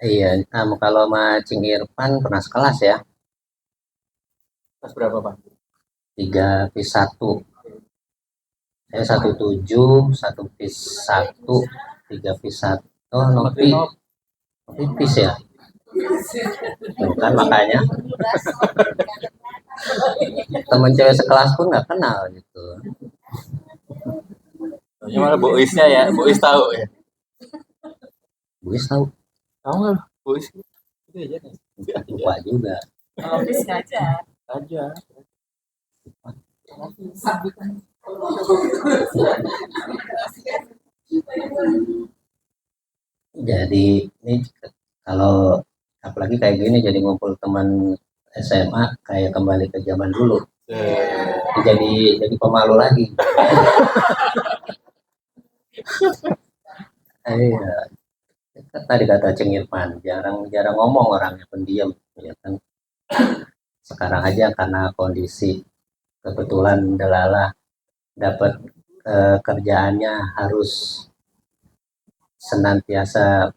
Iya, kalau sama Cing Irfan pernah sekelas ya, Kelas berapa, Pak? 3 + 1. Saya 17, 1 + 1, 3 + 1. Oh, Nopi pis ya. Tuh kan makanya temen cewek sekelas pun nggak kenal gitu. Ini malah Boisnya ya, Bois tahu ya. Gue tahu, Tahu nggak? Bois itu aja nih. lupa juga. Habis ngajar. Aja. Jadi ini kalau apalagi kayak gini jadi ngumpul teman SMA kayak kembali ke zaman dulu. Jadi pemalu lagi. Iya, kan tadi kata Ceng Irfan, jarang ngomong orangnya pendiam, ya kan. Sekarang aja karena kondisi kebetulan Delala dapat kerjaannya harus senantiasa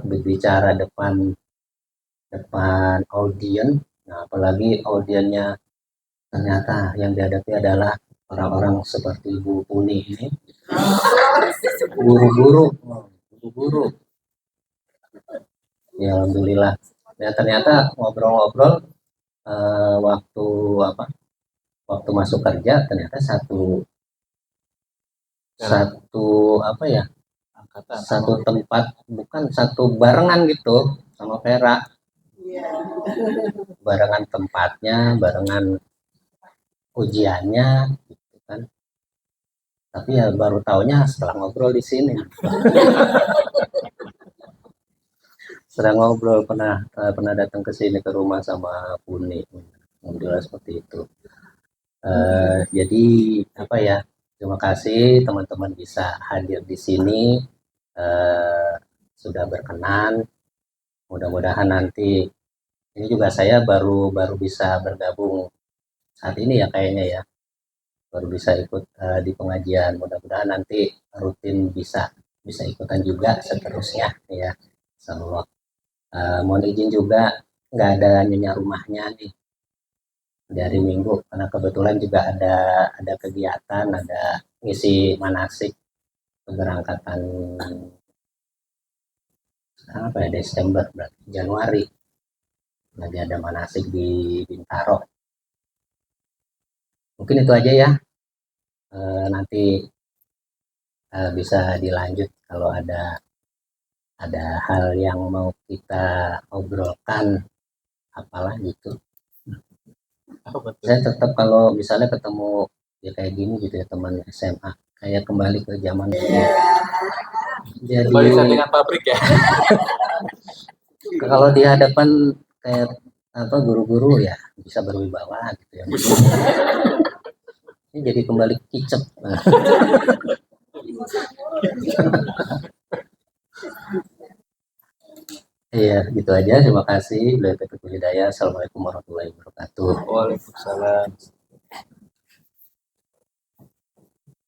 berbicara depan depan audien. Nah, apalagi audiennya ternyata yang dihadapi adalah orang-orang seperti Bu Puni ini, guru-guru, guru-guru. Ya, alhamdulillah. Ya, ternyata ngobrol-ngobrol waktu waktu masuk kerja ternyata satu satu apa ya Angkatan. satu tempat, bukan satu barengan gitu sama Vera, barengan tempatnya, barengan ujiannya gitu kan. Tapi ya baru taunya setelah ngobrol di sini. Setelah ngobrol pernah datang ke sini ke rumah sama Puni. Alhamdulillah seperti itu. Jadi apa ya? Terima kasih teman-teman bisa hadir di sini. Sudah berkenan. Mudah-mudahan nanti ini juga saya baru baru bisa bergabung saat ini ya kayaknya ya. Baru bisa ikut di pengajian. Mudah-mudahan nanti rutin bisa ikutan juga seterusnya ya. Insyaallah. Mohon izin juga nggak ada nyonya rumahnya nih dari Minggu karena kebetulan juga ada kegiatan, ada ngisi manasik keberangkatan apa ya, Desember berarti Januari lagi ada manasik di Bintaro. Mungkin itu aja ya. Nanti bisa dilanjut kalau ada hal yang mau kita obrolkan apalah gitu. Saya tetap kalau misalnya ketemu ya kayak gini gitu ya teman SMA kayak kembali ke zaman dulu. Jadi Kembali settingan pabrik ya. kalau di hadapan kayak guru-guru ya bisa berwibawa gitu ya. Ini jadi kembali kicep. Nah. Iya, gitu aja. Terima kasih. Billahi taufiq wal hidayah. Assalamualaikum warahmatullahi wabarakatuh. Waalaikumsalam.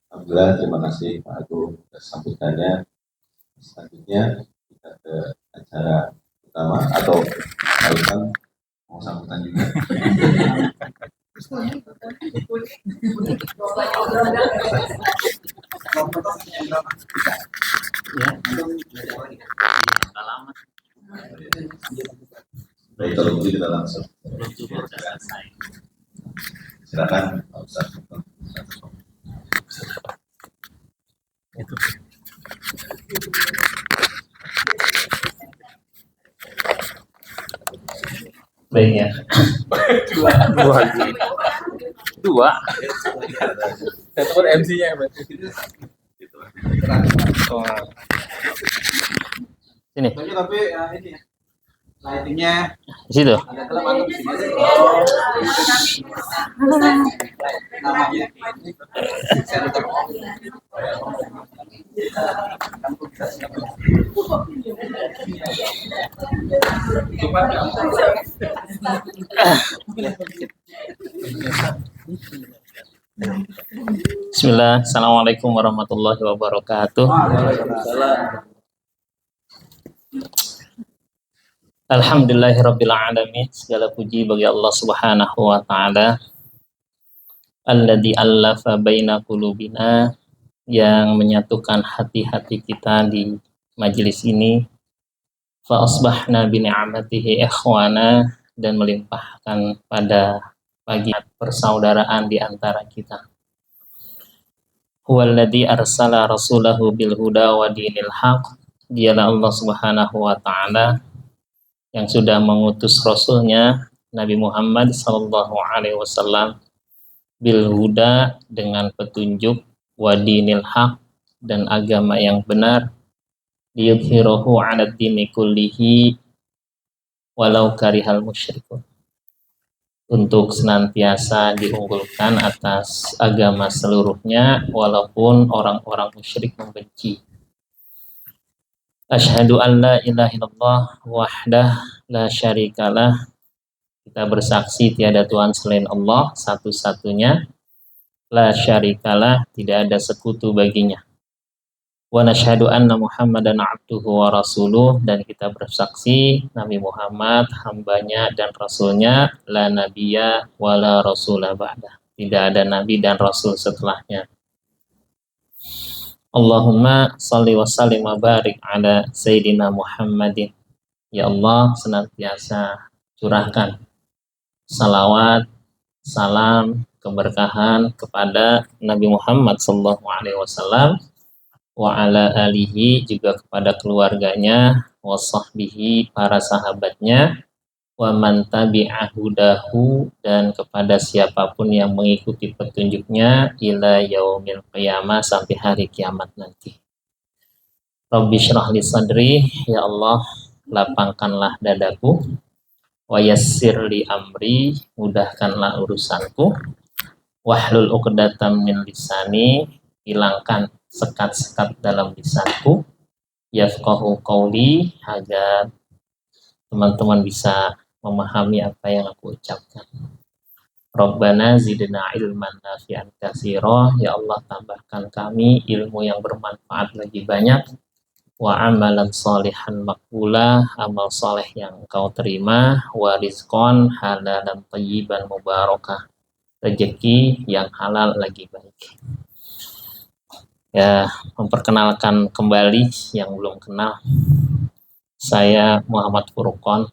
Alhamdulillah, terima kasih Pak Agung atas sambutannya. Selanjutnya kita ke acara utama atau Pak Irfan mau sambutan juga. Baik, kalau begitu kita langsung. Silakan Pak Ustaz. Baik ya. Dua. Saya tahu MC-nya ya, Oh. Sini. Tapi ini ya, lightingnya Di situ. ada kelemahan di sini. Namanya center. Bismillah. Assalamualaikum warahmatullahi wabarakatuh. Alhamdulillahirabbil alamin. Segala puji bagi Allah Subhanahu wa taala. Alladzi allafa baina qulubina, yang menyatukan hati-hati kita di majelis ini. Fa asbahna bi ni'matihi ikhwana, dan melimpahkan pada pagi persaudaraan di antara kita. Huwallazi arsala rasulahu bil huda wa dinil haq. Dialah Allah Subhanahu wa taala yang sudah mengutus rasulnya Nabi Muhammad sallallahu alaihi wasallam bil huda, dengan petunjuk, wa dinil haq, dan agama yang benar, liyudhhirahu 'ala dini kullihi walau karihal musyrikun, untuk senantiasa diunggulkan atas agama seluruhnya walaupun orang-orang musyrik membenci. Asyhadu an la ilaha illallah wahdah la syarikalah. Kita bersaksi tiada Tuhan selain Allah satu-satunya, la syarikalah, tidak ada sekutu baginya. Wa nasyhadu anna Muhammadan abduhu wa rasuluh, dan kita bersaksi Nabi Muhammad hambanya dan rasulnya, la nabiyya wa la rasulah ba'dah, tidak ada nabi dan rasul setelahnya. Allahumma salli wa sallim wa barik ala sayyidina Muhammadin. Ya Allah, senantiasa curahkan salawat, salam, keberkahan kepada Nabi Muhammad sallallahu alaihi wasallam, wa ala alihi, juga kepada keluarganya, wa sahbihi, para sahabatnya, wa man tabi'ahudahu, dan kepada siapapun yang mengikuti petunjuknya, ila yaumil qiyamah, sampai hari kiamat nanti. Rabbi syrah li sadri, ya Allah, lapangkanlah dadaku, wa yassir li amri, mudahkanlah urusanku, wahlul uqdatam min lisani, hilangkan sekat-sekat dalam lisanku, yafqahu qawli, agar teman-teman bisa memahami apa yang aku ucapkan. Rabbana zidna ilman nafi'an katsira, ya Allah, tambahkan kami ilmu yang bermanfaat lebih banyak, wa amalan sholihan maqbula, amal soleh yang engkau terima, wa rizqan halalan thayyiban mubarakah, rezeki yang halal lagi baik. Ya, memperkenalkan kembali yang belum kenal, saya Muhammad Furqon.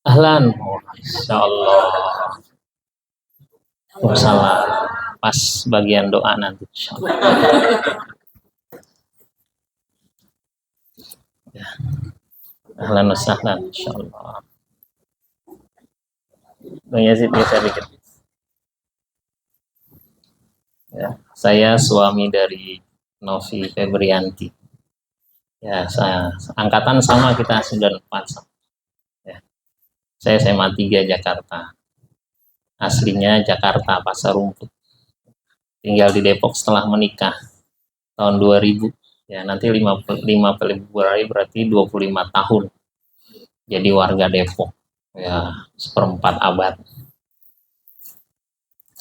Ahlan, insyaallah. Waalaikumsalam. Pas bagian doa nanti insyaallah. Ya. Ahlan wa sahlan insyaallah. Bang Yazid bisa dikit. Ya, saya suami dari Novi Febrianti. Ya, saya angkatan sama, kita 94. Ya. Saya SMA 3 Jakarta. Aslinya Jakarta, Pasar Rumput. Tinggal di Depok setelah menikah tahun 2000. Ya, nanti 5 Februari berarti 25 tahun. Jadi warga Depok. Ya, seperempat abad.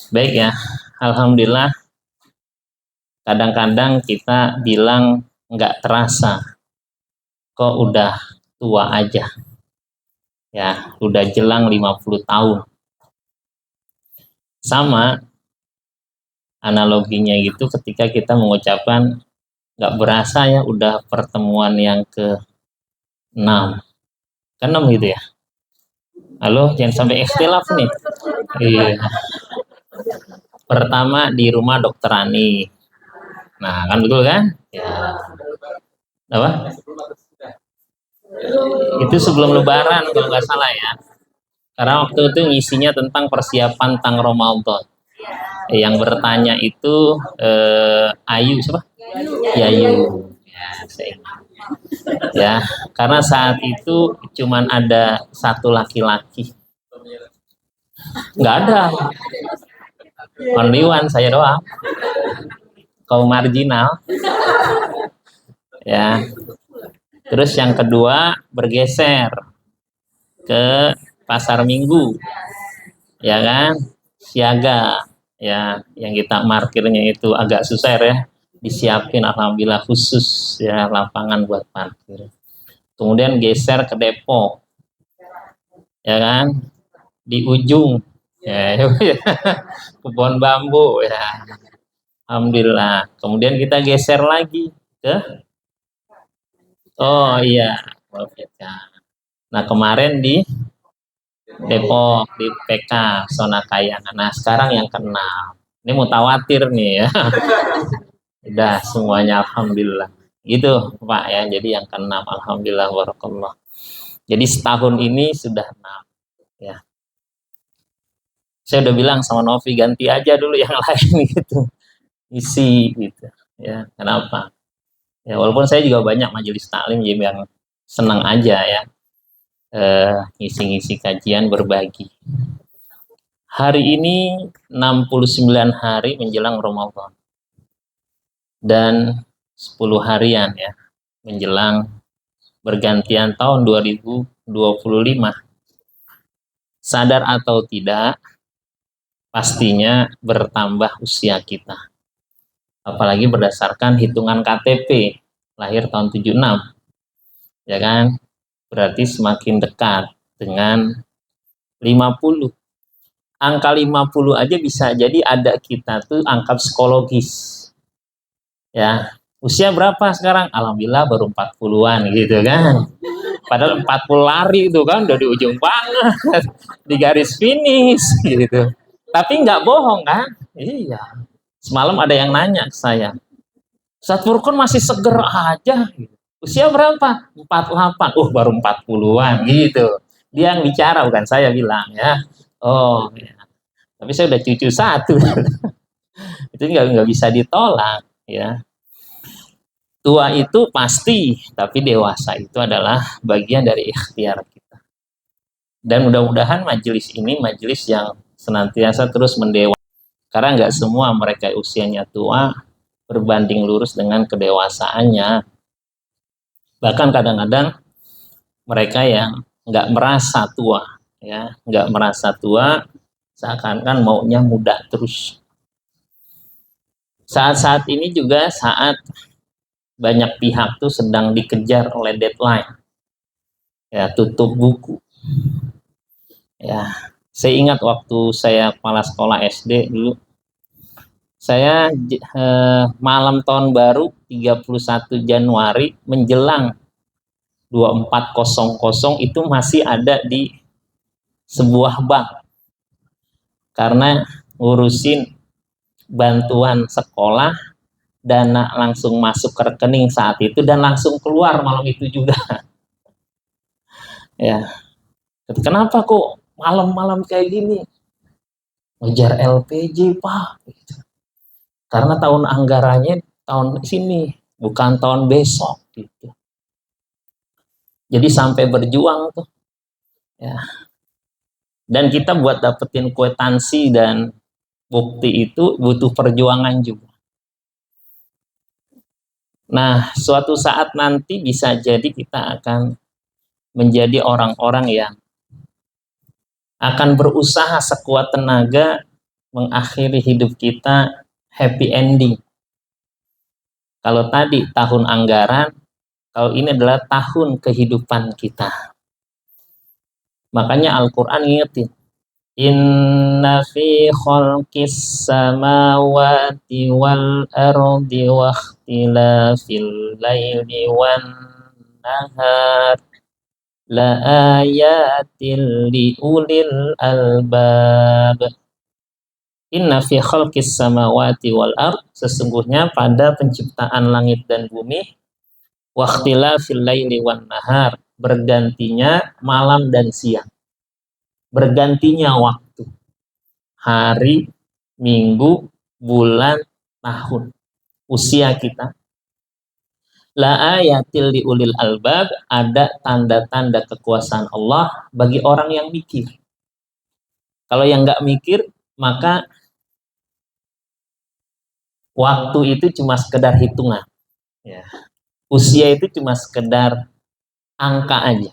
Baik ya, alhamdulillah. Kadang-kadang kita bilang nggak terasa, kok udah tua aja. Ya, udah jelang 50 tahun. Sama analoginya gitu ketika kita mengucapkan nggak berasa ya udah pertemuan yang ke-6. Kan 6 gitu ya. Halo, jangan sampai ikhtilaf nih. Iya. Pertama di rumah Dokter Ani. Nah, kan betul kan? Ya. Apa? Itu sebelum Lebaran kalau nggak salah ya. Karena waktu itu ngisinya tentang persiapan tang Ramadan. Yang bertanya itu Ayu siapa? Yayu. Ya, saya ingat. Ya, karena saat itu cuman ada satu laki-laki. Nggak ada. Only one, saya doang. Kaum marginal. Ya. Terus yang kedua bergeser ke pasar Minggu. Ya kan? Siaga. Ya, yang kita markirnya itu agak susah ya. disiapin alhamdulillah khusus ya lapangan buat parkir. Kemudian geser ke Depok, ya kan, di ujung ya, kebun bambu ya, alhamdulillah. Kemudian kita geser lagi ke, oh iya, nah kemarin di Depok di PK zona Kayangan. Nah sekarang yang keenam, ini mutawatir nih ya. Udah semuanya alhamdulillah. Gitu Pak ya. Jadi yang keenam alhamdulillah barakallah. Jadi setahun ini sudah 6 ya. Saya udah bilang sama Novi ganti aja dulu yang lain gitu. Isi gitu. Ya, kenapa? Ya walaupun saya juga banyak majelis taklim yang senang aja ya. Ngisi-ngisi kajian berbagi. Hari ini 69 hari menjelang Ramadan. Dan 10 harian ya menjelang bergantian tahun 2025. Sadar atau tidak, pastinya bertambah usia kita. Apalagi berdasarkan hitungan KTP, lahir tahun 76. Ya kan? Berarti semakin dekat dengan 50. Angka 50 aja bisa jadi ada kita tuh angka psikologis. Ya, usia berapa sekarang? Alhamdulillah baru 40-an gitu kan. Padahal 40 lari itu kan udah di ujung banget, di garis finish gitu. Tapi nggak bohong kan? Iya. Semalam ada yang nanya ke saya, Ustaz Furqon masih seger aja. Usia berapa? 48. Baru 40-an gitu. Dia yang bicara bukan saya bilang ya. Oh, ya. Tapi saya udah cucu 1. Itu nggak bisa ditolak ya. Tua itu pasti, tapi dewasa itu adalah bagian dari ikhtiar kita. Dan mudah-mudahan majelis ini majelis yang senantiasa terus mendewa. Karena nggak semua mereka usianya tua berbanding lurus dengan kedewasaannya. Bahkan kadang-kadang mereka yang nggak merasa tua, ya nggak merasa tua, seakan-akan maunya muda terus. Saat-saat ini juga saat banyak pihak tuh sedang dikejar oleh deadline, ya tutup buku. Ya, saya ingat waktu saya kepala sekolah SD dulu, saya malam tahun baru 31 Januari menjelang 2400 itu masih ada di sebuah bank karena ngurusin bantuan sekolah, dana langsung masuk ke rekening saat itu dan langsung keluar malam itu juga. Ya, kenapa kok malam-malam kayak gini? Ngejar LPG Pak. Karena tahun anggarannya tahun sini, bukan tahun besok gitu. Jadi sampai berjuang tuh. Ya. Dan kita buat dapetin kwitansi dan bukti itu butuh perjuangan juga. Nah, suatu saat nanti bisa jadi kita akan menjadi orang-orang yang akan berusaha sekuat tenaga mengakhiri hidup kita happy ending. Kalau tadi tahun anggaran, kalau ini adalah tahun kehidupan kita. Makanya Al-Quran ngingetin, Inna fi khalqis samawati wal ardi wa ikhtilafil laili wan nahar la ayatil li ulil albab. Inna fi khalqis samawati wal ard, sesungguhnya pada penciptaan langit dan bumi, wa ikhtilafil laili wan nahar, bergantinya malam dan siang. Bergantinya waktu, hari, minggu, bulan, tahun, usia kita. La ayatil li ulil albab, ada tanda-tanda kekuasaan Allah bagi orang yang mikir. Kalau yang nggak mikir, maka waktu itu cuma sekedar hitungan. Ya. Usia itu cuma sekedar angka aja.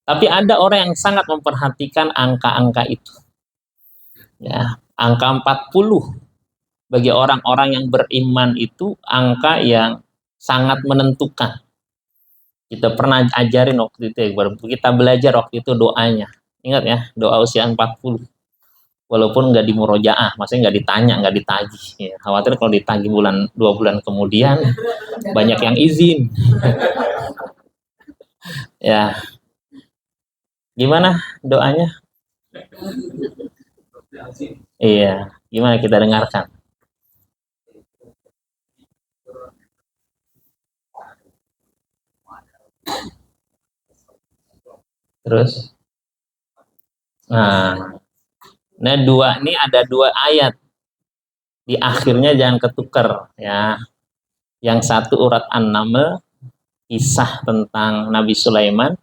Tapi ada orang yang sangat memperhatikan angka-angka itu. Ya, angka 40 bagi orang-orang yang beriman itu angka yang sangat menentukan. Kita pernah ajarin waktu itu, kita belajar waktu itu doanya. Ingat ya, doa usia 40. Walaupun nggak di murojaah, maksudnya nggak ditanya, nggak ditagih. Ya, khawatir kalau ditagih 2 bulan kemudian banyak yang izin. Ya, gimana doanya? Iya, gimana kita dengarkan? Terus, nah ini ada 2 ayat di akhirnya, jangan ketukar ya. Yang satu urat An-Naml, kisah tentang Nabi Sulaiman,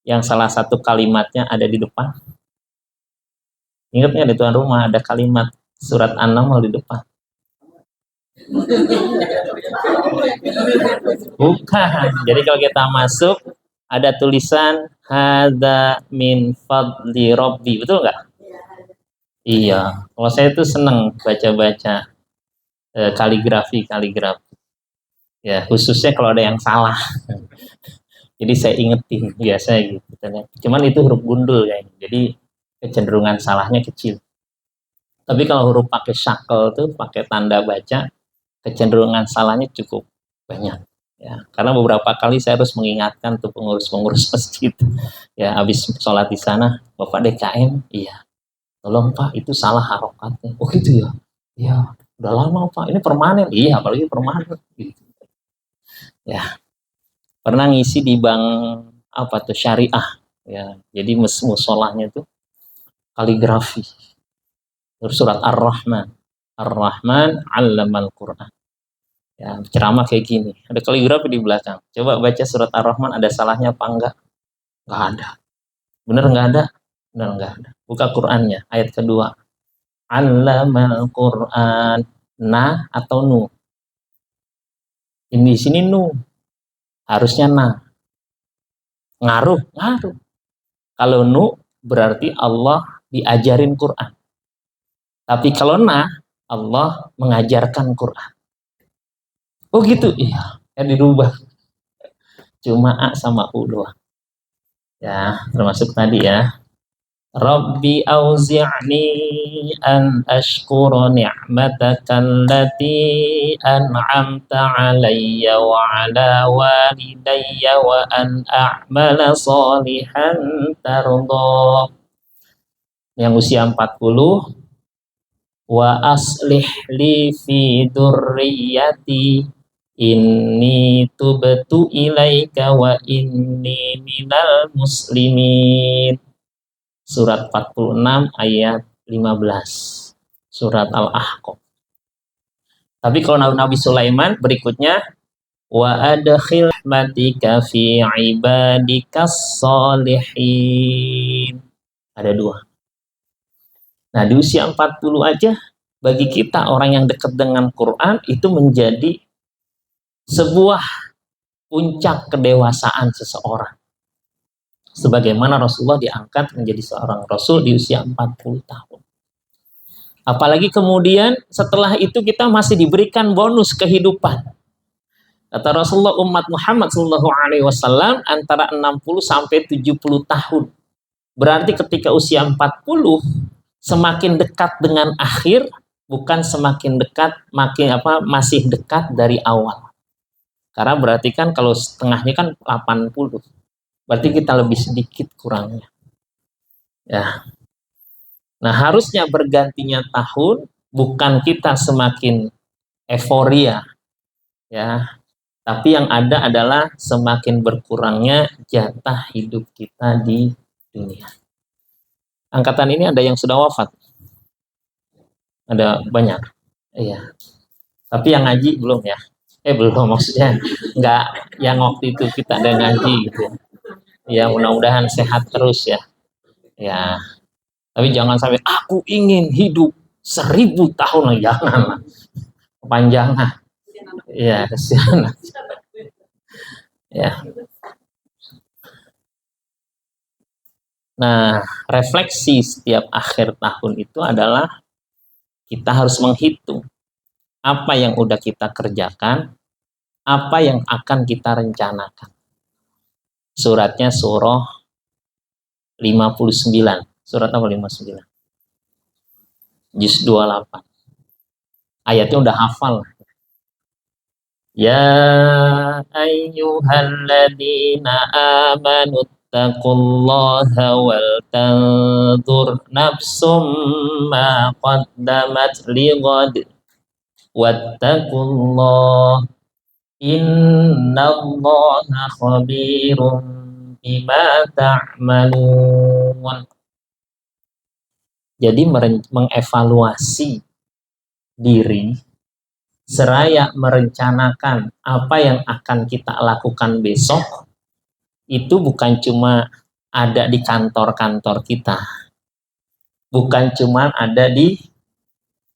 yang salah satu kalimatnya ada di depan. Ingatnya di tuan rumah ada kalimat surat An-Naml di depan. Bukan. Jadi kalau kita masuk ada tulisan hadza min fadli rabbi, betul nggak? Iya. Kalau saya tuh seneng baca-baca kaligrafi. Ya, khususnya kalau ada yang salah. Jadi saya ingetin biasa gitu. Cuman itu huruf gundul ya. Jadi kecenderungan salahnya kecil. Tapi kalau huruf pakai shackle tuh, pakai tanda baca, kecenderungan salahnya cukup banyak. Ya, karena beberapa kali saya harus mengingatkan tuh pengurus-pengurus masjid. Ya, habis sholat di sana, Bapak DKM, iya. Tolong Pak, itu salah harokatnya. Oh gitu ya? Iya. Udah lama Pak, ini permanen. Iya, apalagi permanen. Gitu. Ya, pernah ngisi di bank apa tuh, syariah. Ya, jadi musolahnya tuh kaligrafi. Terus surat Ar-Rahman. Ar-Rahman 'allamal Qur'an. Ya, ceramah kayak gini. Ada kaligrafi di belakang. Coba baca surat Ar-Rahman, ada salahnya apa enggak? Enggak ada. Bener enggak ada? Bener enggak ada. Buka Qur'annya, ayat kedua. 'Allamal Qur'an. Na atau nu? Ini di sini nu. Harusnya na. Ngaruh. Kalau nu berarti Allah diajarin Quran. Tapi kalau na, Allah mengajarkan Quran. Oh gitu? Iya, ya dirubah. Cuma A sama U doang. Ya, termasuk tadi ya. Rabbi auzi'ni an ashkura ni'mataka allati an'amta 'alayya wa 'ala walidayya wa an a'mala salihan tarda. Yang usia 40, wa aslih li fi dzurriyyati inni tubtu ilaika wa inni minal muslimin. Surat 46 ayat 15. Surat Al-Ahqaf. Tapi kalau Nabi Sulaiman berikutnya, wa adkhil matika fi ibadikas sholihin. Ada 2. Nah, di usia 40 aja, bagi kita orang yang dekat dengan Quran, itu menjadi sebuah puncak kedewasaan seseorang. Sebagaimana Rasulullah diangkat menjadi seorang Rasul di usia 40 tahun. Apalagi kemudian setelah itu kita masih diberikan bonus kehidupan. Kata Rasulullah, umat Muhammad SAW antara 60 sampai 70 tahun. Berarti ketika usia 40, semakin dekat dengan akhir, bukan semakin dekat, masih dekat dari awal. Karena berarti kan kalau setengahnya kan 80. Berarti kita lebih sedikit kurangnya. Ya. Nah, harusnya bergantinya tahun bukan kita semakin euforia, ya. Tapi yang ada adalah semakin berkurangnya jatah hidup kita di dunia. Angkatan ini ada yang sudah wafat. Ada banyak. Iya. Tapi yang ngaji belum ya. Belum, maksudnya enggak yang waktu itu kita ada ngaji gitu ya. Ya, mudah-mudahan sehat terus ya. Ya. Tapi jangan sampai aku ingin hidup 1000 tahun lagi, janganlah. Kepanjangan. Ya, kesian. Ya. Nah, refleksi setiap akhir tahun itu adalah kita harus menghitung apa yang udah kita kerjakan, apa yang akan kita rencanakan. Suratnya surah 59. Surat apa 59? Juz 28. Ayatnya udah hafal. Ya ayyuhalladzina amanu taqullaha wal tanzur nafsum ma qaddamat lighad wattaqullah innallaha khabirum bima ta'malun. Jadi mengevaluasi diri seraya merencanakan apa yang akan kita lakukan besok itu bukan cuma ada di kantor-kantor kita, bukan cuma ada di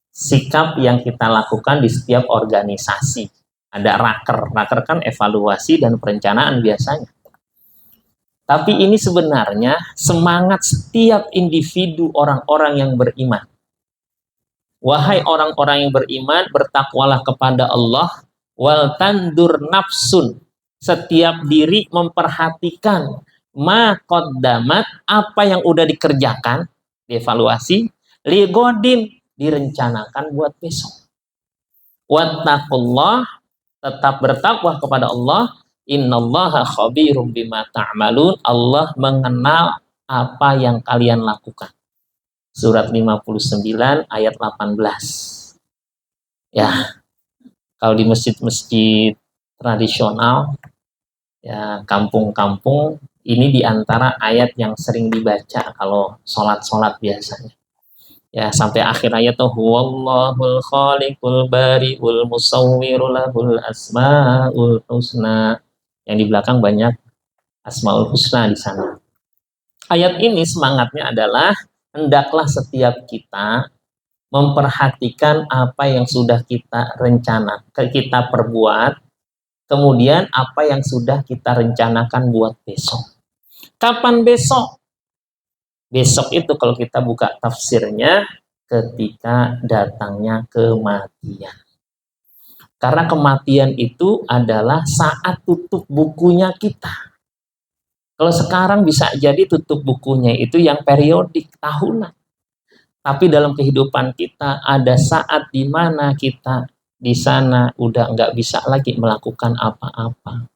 sikap yang kita lakukan di setiap organisasi. Ada raker kan evaluasi dan perencanaan biasanya. Tapi ini sebenarnya semangat setiap individu orang-orang yang beriman. Wahai orang-orang yang beriman, bertakwalah kepada Allah, wal tandur nafsun. Setiap diri memperhatikan ma qaddamat, apa yang udah dikerjakan, dievaluasi, ligodin, direncanakan buat besok. Wattaqullah, tetap bertakwa kepada Allah, innallaha khabirum bima ta'malun, Allah mengenal apa yang kalian lakukan. Surat 59 ayat 18. Ya, kalau di masjid-masjid tradisional, ya kampung-kampung, ini diantara ayat yang sering dibaca kalau sholat-sholat biasanya. Ya, sampai akhir ayat tuh huwallahul khaliqul bari'ul musawwiru lahul asmaul husna. Yang di belakang banyak asmaul husna di sana. Ayat ini semangatnya adalah hendaklah setiap kita memperhatikan apa yang sudah kita rencana, kita perbuat, kemudian apa yang sudah kita rencanakan buat besok. Kapan besok? Besok itu kalau kita buka tafsirnya, ketika datangnya kematian. Karena kematian itu adalah saat tutup bukunya kita. Kalau sekarang bisa jadi tutup bukunya itu yang periodik, tahunan. Tapi dalam kehidupan kita ada saat di mana kita di sana udah nggak bisa lagi melakukan apa-apa.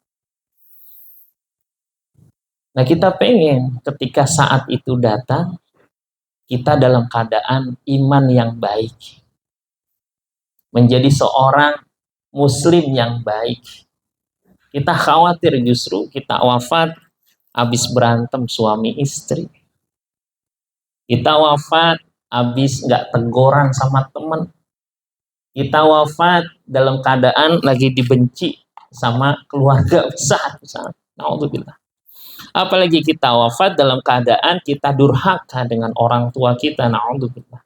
Nah, kita pengen ketika saat itu datang, kita dalam keadaan iman yang baik. Menjadi seorang muslim yang baik. Kita khawatir justru kita wafat habis berantem suami istri. Kita wafat habis nggak teguran sama teman. Kita wafat dalam keadaan lagi dibenci sama keluarga besar. Na'udzubillah. Apalagi kita wafat dalam keadaan kita durhaka dengan orang tua kita. Na'udzubillah.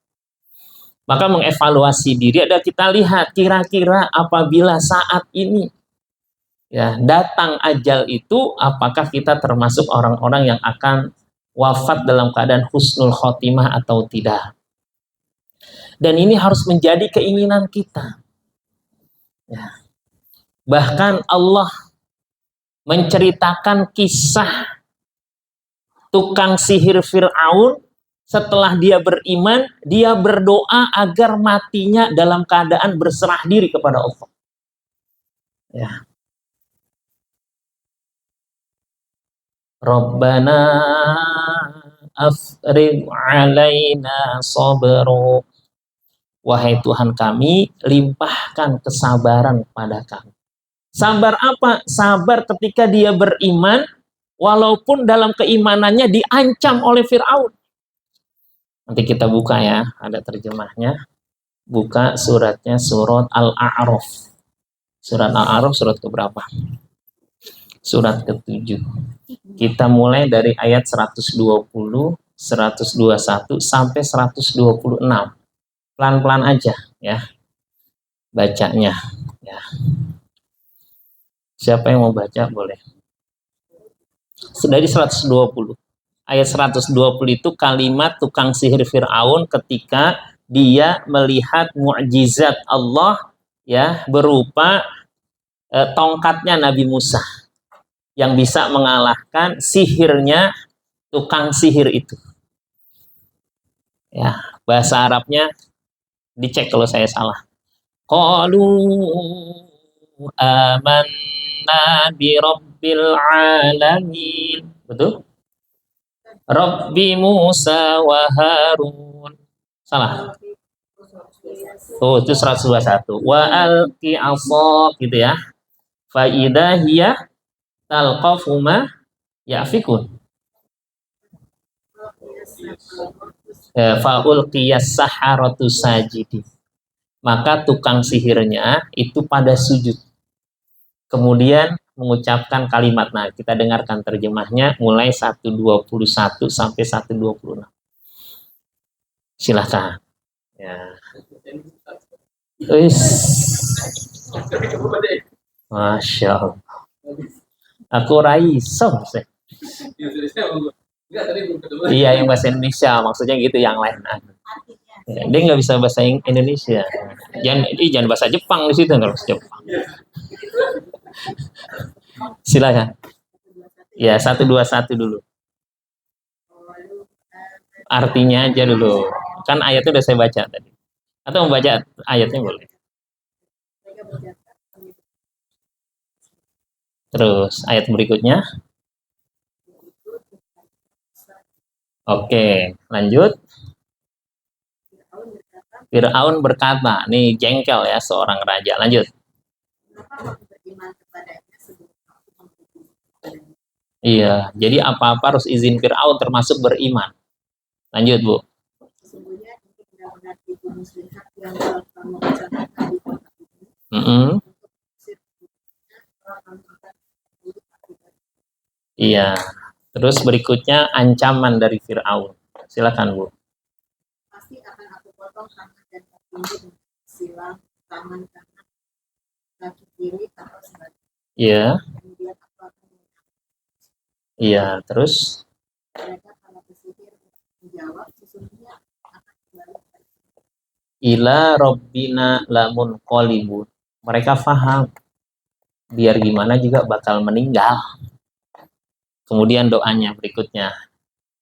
Maka mengevaluasi diri adalah kita lihat kira-kira apabila saat ini ya datang ajal itu, apakah kita termasuk orang-orang yang akan wafat dalam keadaan husnul khotimah atau tidak. Dan ini harus menjadi keinginan kita. Ya. Bahkan Allah menceritakan kisah tukang sihir Fir'aun. Setelah dia beriman, dia berdoa agar matinya dalam keadaan berserah diri kepada Allah. Ya. Rabbana afrigh alaina sabra. Wahai Tuhan kami, limpahkan kesabaran kepada kami. Sabar apa? Sabar ketika dia beriman, walaupun dalam keimanannya diancam oleh Fir'aun. Nanti kita buka ya, ada terjemahnya. Buka suratnya, surat Al-A'raf. Surat Al-A'raf surat keberapa? Surat ke-7. Kita mulai dari ayat 120, 121 sampai 126. Pelan-pelan aja ya bacanya ya. Siapa yang mau baca boleh. Dari 120. Ayat 120 itu kalimat tukang sihir Fir'aun ketika dia melihat mukjizat Allah ya, berupa tongkatnya Nabi Musa yang bisa mengalahkan sihirnya tukang sihir itu. Ya, bahasa Arabnya dicek kalau saya salah. Qalu amanna bi rabbil alamin. Betul? Rabbi Musa wa Harun. Salah. Oh, itu 121. Wa alqi 'asha gitu ya. Fa idza hiya talqafu ma yafikun. Fa ulqiyas saharatu sajidi. Maka tukang sihirnya itu pada sujud. Kemudian mengucapkan kalimat. Nah, kita dengarkan terjemahnya mulai 121 sampai 126. Silakan. Ya. Masya Allah. Aku raiso. Iya, yang bahasa Indonesia. Maksudnya gitu, yang lain. Ya, dia nggak bisa bahasa Indonesia. Jangan bahasa Jepang di situ, nggak bahasa Jepang. Silakan. Ya, 121 dulu. Artinya aja dulu. Kan ayatnya udah saya baca tadi. Atau membaca ayatnya boleh. Terus ayat berikutnya. Oke, lanjut. Fir'aun berkata, nih jengkel ya seorang raja. Lanjut. Iya, jadi apa-apa harus izin Fir'aun termasuk beriman. Lanjut, Bu. Iya. Terus berikutnya ancaman dari Fir'aun. Silakan, Bu. Pasti akan aku potong tangan dan kakimu silang tangan kanan, kaki kiri atau sebaliknya. Iya. Kemudian aku akan iya, terus mereka kalau berpikir menjawab sesungguhnya akan kembali ila rabbina lamun qalibun. Mereka paham biar gimana juga bakal meninggal. Kemudian doanya berikutnya.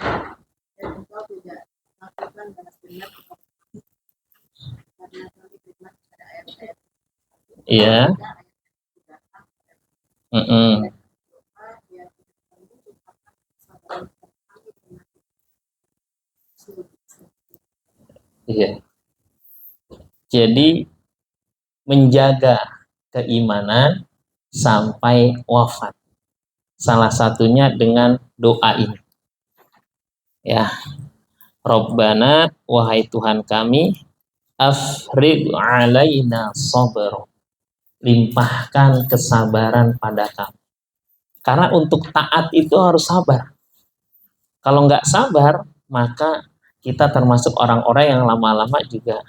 Dan engkau tidak lakukan balas dendam karena kami beriman pada ayat-ayat. Iya. Iya. Jadi menjaga keimanan sampai wafat. Salah satunya dengan doa ini. Ya. Rabbana, wahai Tuhan kami, afrigh alaina sabr. Limpahkan kesabaran pada kami. Karena untuk taat itu harus sabar. Kalau nggak sabar, maka kita termasuk orang-orang yang lama-lama juga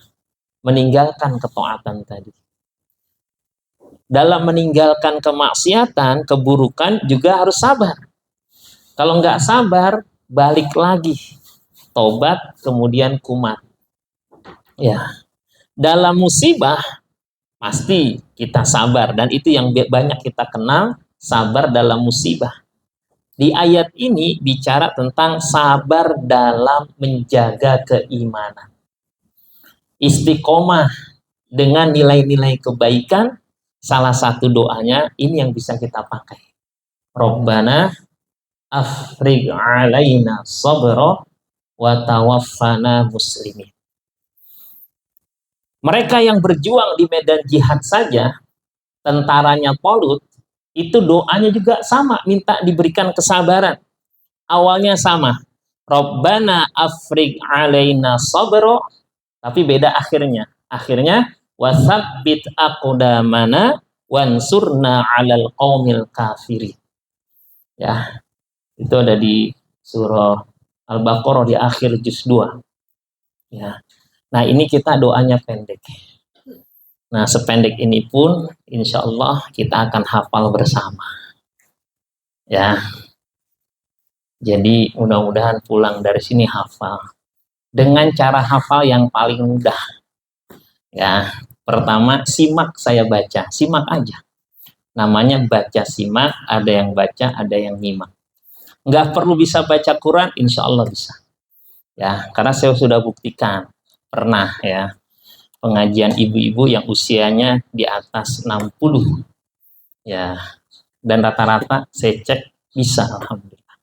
meninggalkan ketaatan tadi. Dalam meninggalkan kemaksiatan, keburukan juga harus sabar. Kalau nggak sabar, balik lagi. Tobat, kemudian kumat. Ya. Dalam musibah, pasti kita sabar. Dan itu yang banyak kita kenal, sabar dalam musibah. Di ayat ini bicara tentang sabar dalam menjaga keimanan. Istiqomah dengan nilai-nilai kebaikan, salah satu doanya ini yang bisa kita pakai. Rabbana afrigh alaina sabra wa tawaffana muslimin. Mereka yang berjuang di medan jihad saja, tentaranya Talut, itu doanya juga sama, minta diberikan kesabaran. Awalnya sama. Rabbana afrigh alaina sabra, tapi beda akhirnya. Akhirnya wasabbit aqdamana wansurna 'alal qaumil kafirin. Ya. Itu ada di surah Al-Baqarah di akhir juz 2. Ya. Nah, ini kita doanya pendek. Nah, sependek ini pun insya Allah kita akan hafal bersama. Ya. Jadi mudah-mudahan pulang dari sini hafal. Dengan cara hafal yang paling mudah. Ya. Pertama, simak saya baca, simak aja. Namanya baca simak, ada yang baca, ada yang nyimak. Nggak perlu bisa baca Quran, insya Allah bisa. Ya, karena saya sudah buktikan, pernah ya, pengajian ibu-ibu yang usianya di atas 60. Ya, dan rata-rata saya cek bisa, alhamdulillah.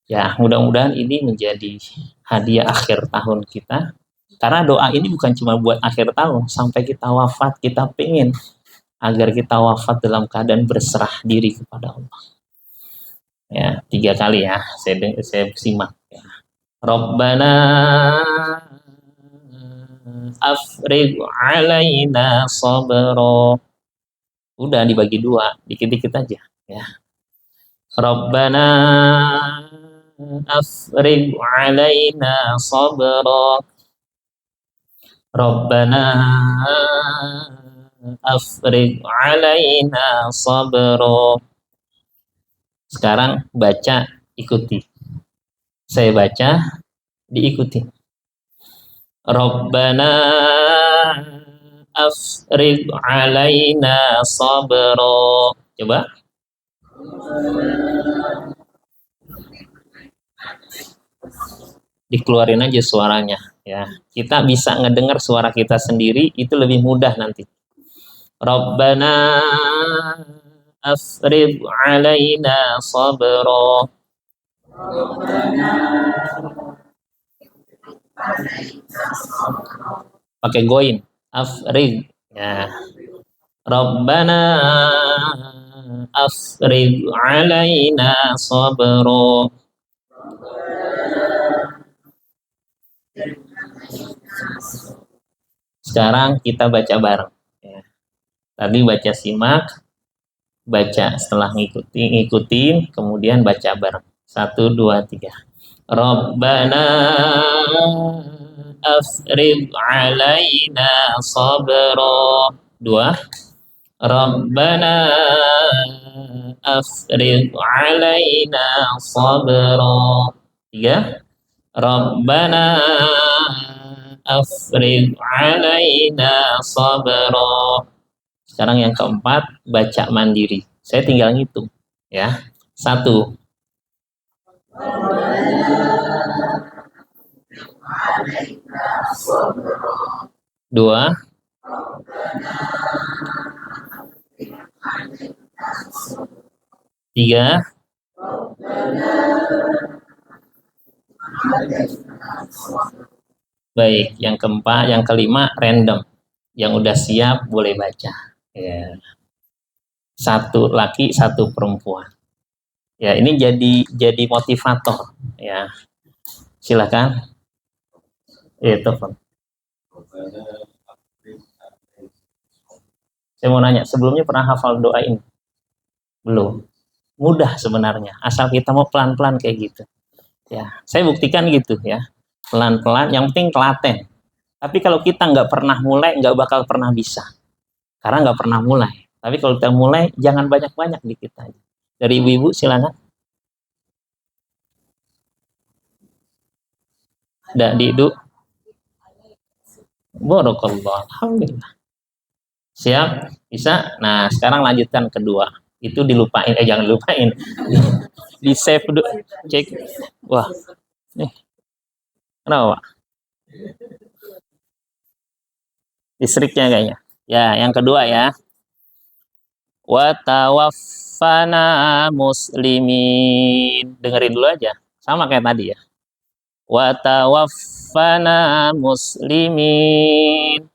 Ya, mudah-mudahan ini menjadi hadiah akhir tahun kita. Karena doa ini bukan cuma buat akhir tahun, sampai kita wafat, kita pengen agar kita wafat dalam keadaan berserah diri kepada Allah. Ya, 3 kali ya, saya simak. Ya. Rabbana afrigh alaina sabra. Udah dibagi 2, dikit-dikit aja. Ya. Rabbana afrigh alaina sabra. Rabbana afrigh alaina sabra. Sekarang baca, ikuti. Saya baca, diikuti. Rabbana afrigh alaina sabra. Coba. Dikeluarin aja suaranya ya. Kita bisa ngedengar suara kita sendiri, itu lebih mudah nanti. Rabbana afrigh alaina sabra. Pakai goin, afrigh ya. Rabbana afrigh alaina sabra. Sekarang kita baca bareng ya. Tadi baca simak, baca setelah ngikutin, kemudian baca bareng. 1, 2, 3. Rabbana afrigh alaina sabra. 2. Rabbana afrigh alaina sabra. 3. Rabbana afrigh alaina sabra. Sekarang yang keempat, baca mandiri. Saya tinggal ngitung ya. 1. 2. 3. Baik, yang keempat, yang kelima random. Yang udah siap boleh baca. Ya. 1 laki, 1 perempuan. Ya, ini jadi motivator ya. Silakan. Telepon. Saya mau nanya, sebelumnya pernah hafal doa ini? Belum. Mudah sebenarnya, asal kita mau pelan-pelan kayak gitu. Ya, saya buktikan gitu ya. Pelan-pelan, yang penting telaten. Tapi kalau kita nggak pernah mulai, nggak bakal pernah bisa. Karena nggak pernah mulai. Tapi kalau kita mulai, jangan banyak-banyak dikit aja. Dari ibu-ibu silakan. Dak Didu. Barakallah. Alhamdulillah. Siap? Bisa? Nah, sekarang lanjutkan kedua. Itu dilupain. Jangan lupain. Di save dulu. Cek. Wah. Nih. Kenapa, Pak? Listriknya kayaknya. Ya, yang kedua ya. Wa tawaffana muslimin. Dengerin dulu aja. Sama kayak tadi ya. Wa tawaffana muslimin.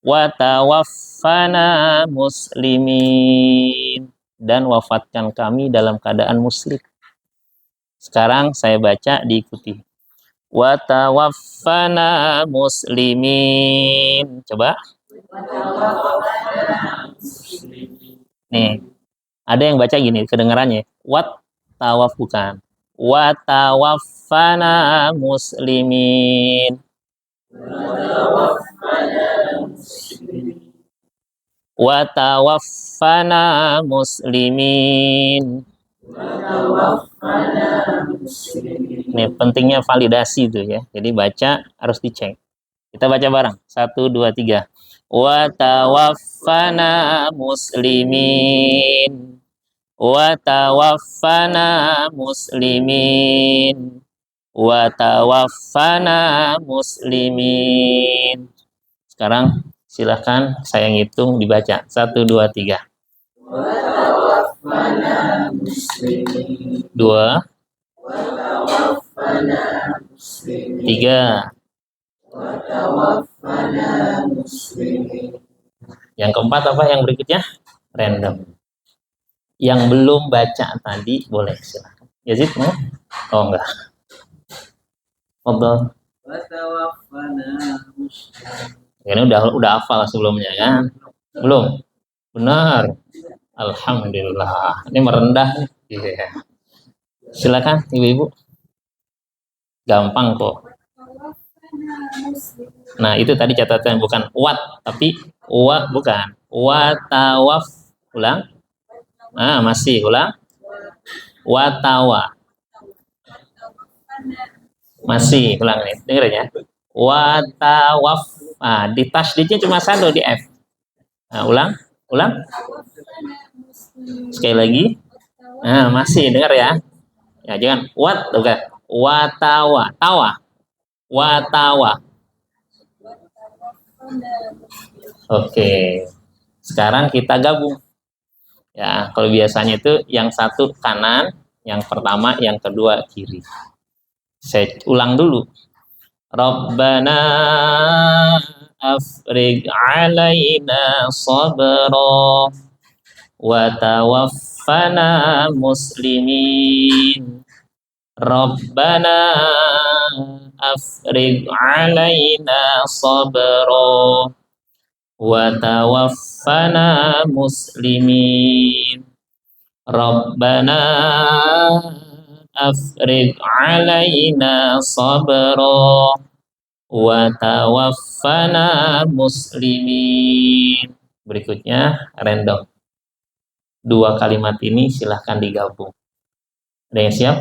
Wa tawaffana muslimin. Dan wafatkan kami dalam keadaan muslim. Sekarang saya baca, diikuti. Wa tawaffana muslimin. Coba. Nih, ada yang baca gini kedengarannya. Wat tawaf bukan. Wa tawaffana muslimin. Wa tawaffana muslimin. Nih pentingnya validasi itu ya. Jadi baca harus dicek. Kita baca bareng. 1, 2, 3. Wa tawaffana muslimin. Wa tawaffana muslimin. Wa tawaffana muslimin. Sekarang silahkan saya ngitung dibaca. 1, 2, 3. 2, 3. Yang keempat apa yang berikutnya? Random. Yang belum baca tadi boleh silakan. Yazid mau? Oh enggak. Ngobrol. Ini udah hafal sebelumnya kan? Belum? Benar. Alhamdulillah. Ini merendah nih. Iya. Silakan ibu-ibu. Gampang kok. Nah, itu tadi catatan bukan wat, tapi wa bukan. Wa tawaf. Ulang. Nah, masih ulang. Wa tawa. Masih ulang nih. Dengar ya. Wa tawaf. Nah, di tasdidnya cuma satu di F. Nah, ulang. Sekali lagi. Nah, masih dengar ya. Ya, jangan wat bukan. Wa tawa. Wa tawa. Oke. Sekarang kita gabung. Ya, kalau biasanya itu yang satu kanan, yang pertama, yang kedua kiri. Saya ulang dulu. Rabbana afrigh alaina sabra wa tawaffana muslimin. Rabbana afrigh alaina sabra wa tawaffana muslimin. Rabbana afrigh alaina sabra wa tawaffana muslimin. Berikutnya random. 2 kalimat ini silahkan digabung. Ada yang siap?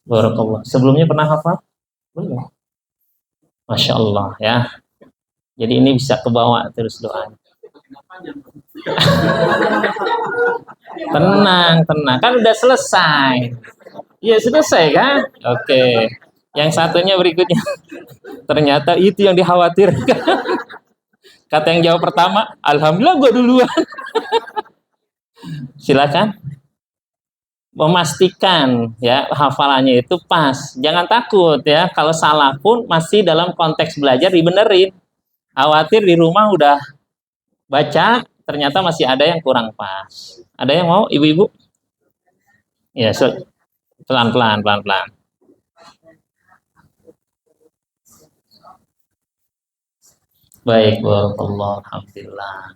Barakallah. Sebelumnya pernah hafal? Belum. Masya Allah ya. Jadi ini bisa kebawa terus doa. Tenang. Kan udah selesai. Iya selesai kan? Oke. Yang satunya berikutnya. Ternyata itu yang dikhawatirkan. Kata yang jawab pertama, alhamdulillah gue duluan. Silakan. Memastikan ya hafalannya itu pas. Jangan takut ya. Kalau salah pun masih dalam konteks belajar dibenerin. Khawatir di rumah udah baca, ternyata masih ada yang kurang pas. Ada yang mau ibu-ibu? Ya, pelan-pelan. Baik, barakallah, alhamdulillah.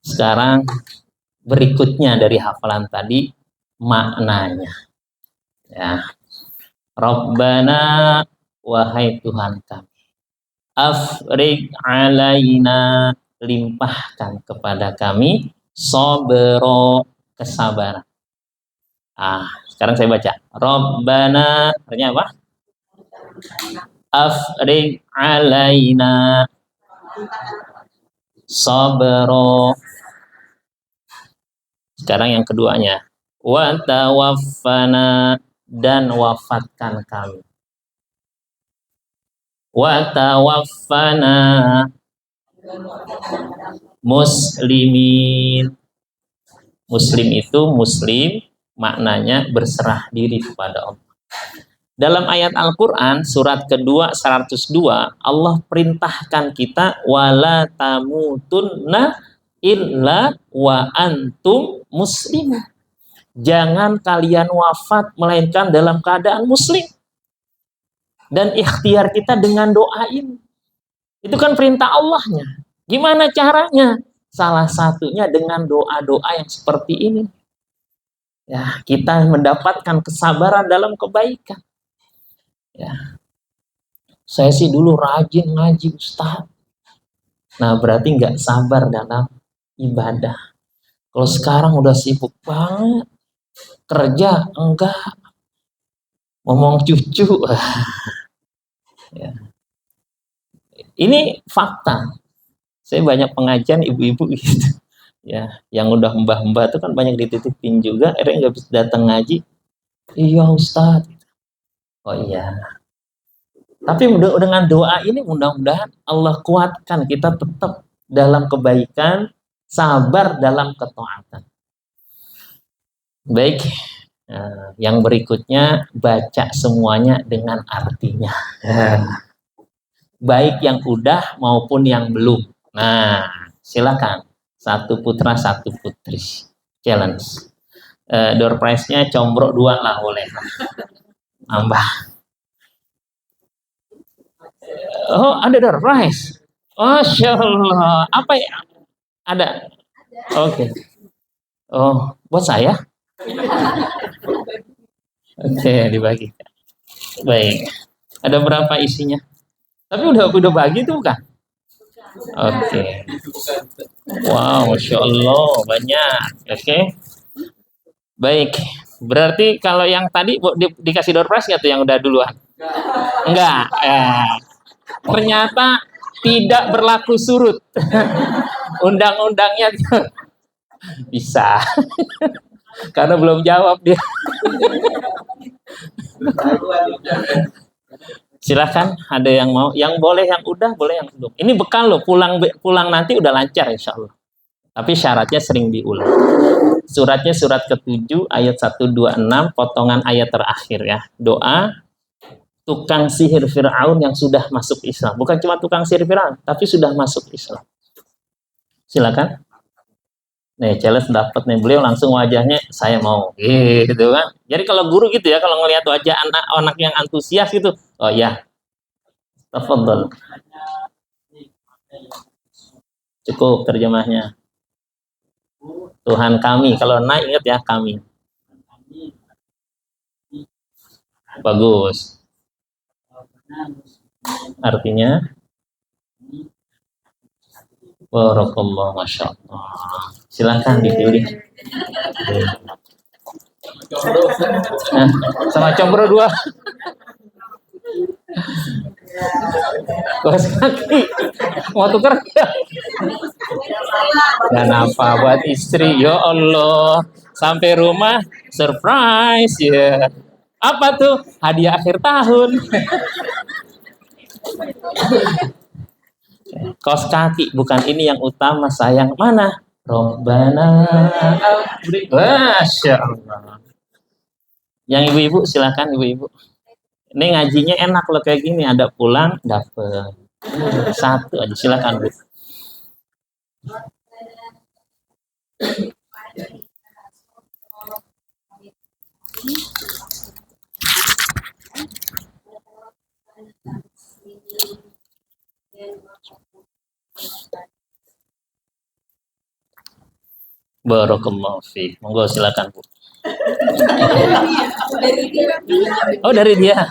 Sekarang berikutnya dari hafalan tadi maknanya. Ya. Rabbana, wahai Tuhan kami. Afrigh alaina, limpahkan kepada kami sabra, kesabaran. Sekarang saya baca. Rabbana, artinya apa? Afrigh alaina sabra. Sekarang yang keduanya. Wa tawaffana, dan wafatkan kami. Wa tawaffana muslimin. Muslim itu muslim, maknanya berserah diri kepada Allah. Dalam ayat Al-Quran, surat kedua 102, Allah perintahkan kita wala tamutunna illa wa antum muslimun. Jangan kalian wafat melainkan dalam keadaan muslim. Dan ikhtiar kita dengan doa ini. Itu kan perintah Allahnya. Gimana caranya? Salah satunya dengan doa-doa yang seperti ini. Ya, kita mendapatkan kesabaran dalam kebaikan. Ya. Saya sih dulu rajin ngaji Ustaz. Nah, berarti nggak sabar dalam ibadah. Kalau sekarang udah sibuk banget. Kerja enggak, ngomong cucu. Ya. Ini fakta. Saya banyak pengajian ibu-ibu gitu. Ya, yang udah mbah-mbah itu kan banyak dititipin juga, akhirnya nggak bisa datang ngaji. Iya Ustadz. Oh iya. Tapi dengan doa ini mudah-mudahan Allah kuatkan kita tetap dalam kebaikan, sabar dalam ketaatan. Baik, yang berikutnya baca semuanya dengan artinya. Baik yang udah maupun yang belum. Nah, silakan. Satu putra, satu putri. Challenge. Door prize-nya combro 2 lah boleh. Nambah. Oh, ada door prize. Masya Allah. Apa ya? Ada. Oke. Oh, buat saya? Oke, dibagi. Baik. Ada berapa isinya? Tapi udah bagi tuh kan? Oke. Wow, Masya Allah, banyak. Oke. Baik. Berarti kalau yang tadi dikasih door prize nggak tuh yang udah duluan? Enggak. Ternyata tidak berlaku surut. Undang-undangnya bisa. Karena belum jawab dia. Silakan, ada yang mau, yang boleh yang udah, boleh yang belum. Ini bekal loh, pulang nanti udah lancar insya Allah. Tapi syaratnya sering diulang. Suratnya surat ke-7 ayat 126 potongan ayat terakhir ya. Doa tukang sihir Fir'aun yang sudah masuk Islam. Bukan cuma tukang sihir Fir'aun, tapi sudah masuk Islam. Silakan. Nih, challenge dapat nih, beliau langsung wajahnya saya mau gitu kan. Jadi kalau guru gitu ya, kalau ngelihat wajah anak yang antusias gitu, oh ya, tafadhol. Cukup terjemahnya. Tuhan kami, kalau naik ingat ya kami. Bagus. Artinya barakallah, masya Allah. Silakan dipilih. Nah, sama combro 2. Kos kaki mau tukar dan apa buat istri, ya Allah, sampai rumah surprise ya. Apa tuh? Hadiah akhir tahun. Kos kaki, bukan ini yang utama sayang. Mana? Robbana afrik. Masya Allah. Yang ibu-ibu silakan ibu-ibu. Ini ngajinya enak loh kayak gini, ada pulang dapet. Satu aja silakan Bu. Barakallahu fiik. Monggo silakan Bu. Oh dari dia.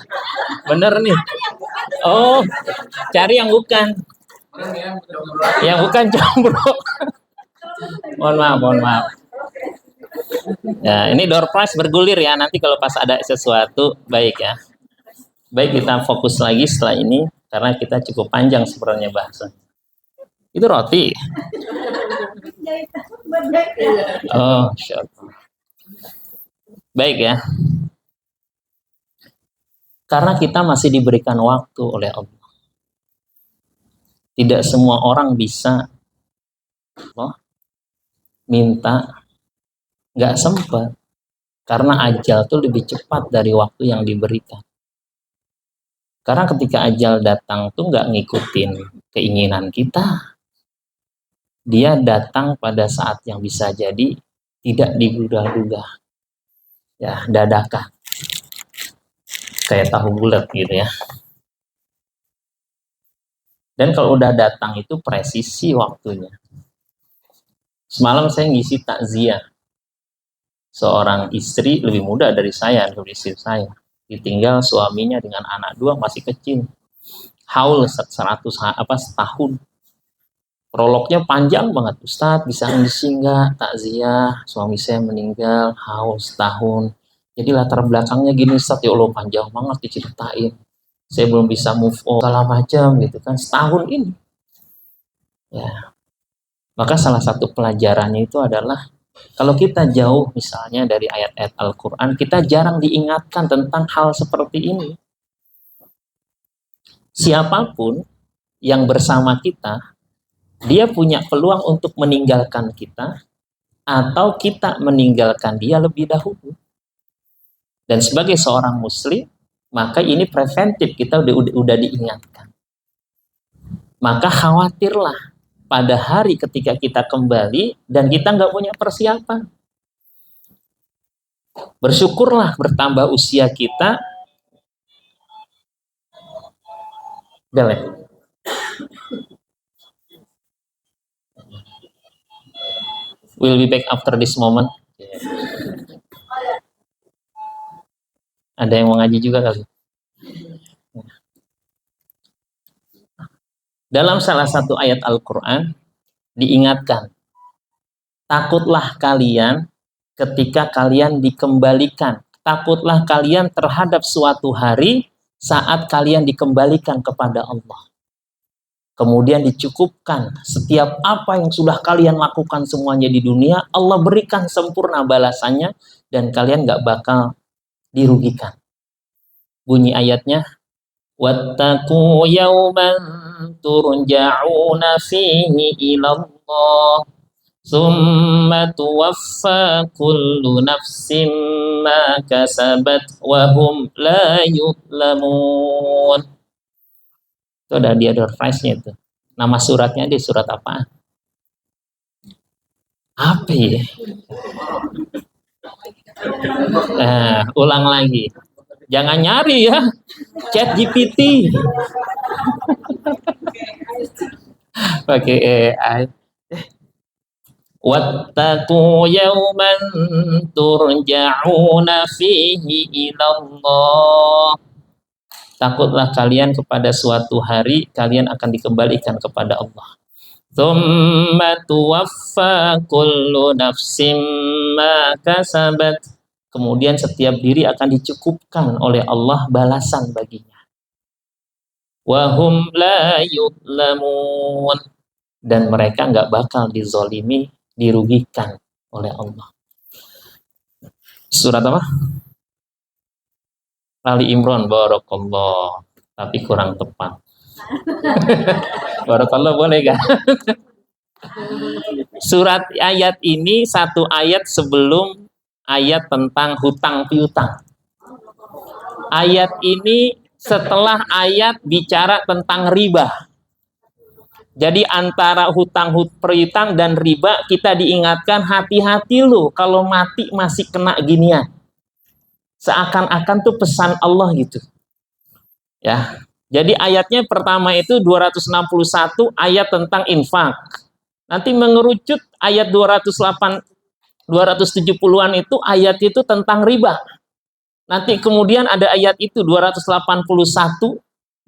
Bener nih. Oh, cari yang bukan. Yang bukan combro. Mohon maaf. Ya, ini door prize bergulir ya. Nanti kalau pas ada sesuatu baik ya. Baik, kita fokus lagi setelah ini karena kita cukup panjang sebenarnya bahasa. Itu roti. Oh, syukur. Baik ya. Karena kita masih diberikan waktu oleh Allah. Tidak semua orang bisa minta, nggak sempat. Karena ajal itu lebih cepat dari waktu yang diberikan. Karena ketika ajal datang tuh nggak ngikutin keinginan kita. Dia datang pada saat yang bisa jadi tidak diduga-duga. Ya, dadakan. Kayak tahu bulat gitu ya. Dan kalau udah datang itu presisi waktunya. Semalam saya ngisi takziah. Seorang istri lebih muda dari saya, dari istri saya. Ditinggal suaminya dengan anak 2 masih kecil. Haul setahun. Prolognya panjang banget. Ustadz bisa ngisi nggak? Takziah, suami saya meninggal, haus tahun. Jadi latar belakangnya gini Ustadz, ya Allah panjang banget diceritain. Saya belum bisa move on, segala macam gitu kan. Setahun ini. Ya. Maka salah satu pelajarannya itu adalah kalau kita jauh misalnya dari ayat-ayat Al-Quran, kita jarang diingatkan tentang hal seperti ini. Siapapun yang bersama kita, dia punya peluang untuk meninggalkan kita atau kita meninggalkan dia lebih dahulu. Dan sebagai seorang muslim, maka ini preventif, kita udah diingatkan. Maka khawatirlah pada hari ketika kita kembali dan kita nggak punya persiapan. Bersyukurlah bertambah usia kita. Boleh. We'll be back after this moment. Ada yang mau ngaji juga kali? Dalam salah satu ayat Al-Quran diingatkan, takutlah kalian ketika kalian dikembalikan. Takutlah kalian terhadap suatu hari saat kalian dikembalikan kepada Allah. Kemudian dicukupkan setiap apa yang sudah kalian lakukan semuanya di dunia, Allah berikan sempurna balasannya dan kalian gak bakal dirugikan. Bunyi ayatnya, wattaqu yawman turja'una fihi ilallah summa tuwaffa kullu nafsin ma kasabat wa hum la yuzlamun. Itu ada di advertise-nya itu. Nama suratnya di surat apa? Apa ya? Ulang lagi. Jangan nyari ya. Chat GPT. Pakai AI. Wattaqu yawman turja'una fihi ilallah. Takutlah kalian kepada suatu hari kalian akan dikembalikan kepada Allah. Tsumma tuwaffa kullu nafsin ma kasabat. Kemudian setiap diri akan dicukupkan oleh Allah balasan baginya. Wa hum la yuzlamun. Dan mereka nggak bakal dizolimi, dirugikan oleh Allah. Surat apa? Ali Imran, barakallah, tapi kurang tepat. Barakallah boleh gak? Surat ayat ini satu ayat sebelum ayat tentang hutang piutang. Ayat ini setelah ayat bicara tentang riba. Jadi antara hutang piutang dan riba kita diingatkan hati-hati loh kalau mati masih kena ginian. Seakan-akan tuh pesan Allah gitu. Ya. Jadi ayatnya pertama itu 261 ayat tentang infak. Nanti mengerucut ayat 270-an itu ayat itu tentang riba. Nanti kemudian ada ayat itu 281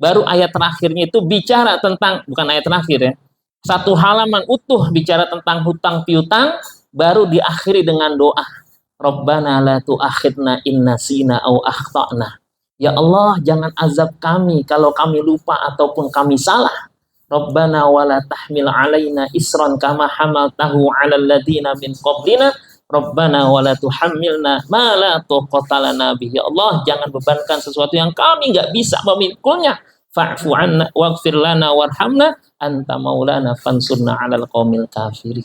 baru ayat terakhirnya itu bicara tentang, bukan ayat terakhir ya. Satu halaman utuh bicara tentang hutang piutang baru diakhiri dengan doa. Rabbana la tu'akhidna in nasina au akhtana. Ya Allah, jangan azab kami kalau kami lupa ataupun kami salah. Rabbana wa la tahmil alaina isran kama hamaltahu 'alal ladzina min qablina. Rabbana wa la tuhammilna ma la taqata lana bihi. Ya Allah, jangan bebankan sesuatu yang kami enggak bisa memikulnya. Fa'fu 'anna waghfir lana warhamna anta maulana fansurna 'alal qaumil kafirin.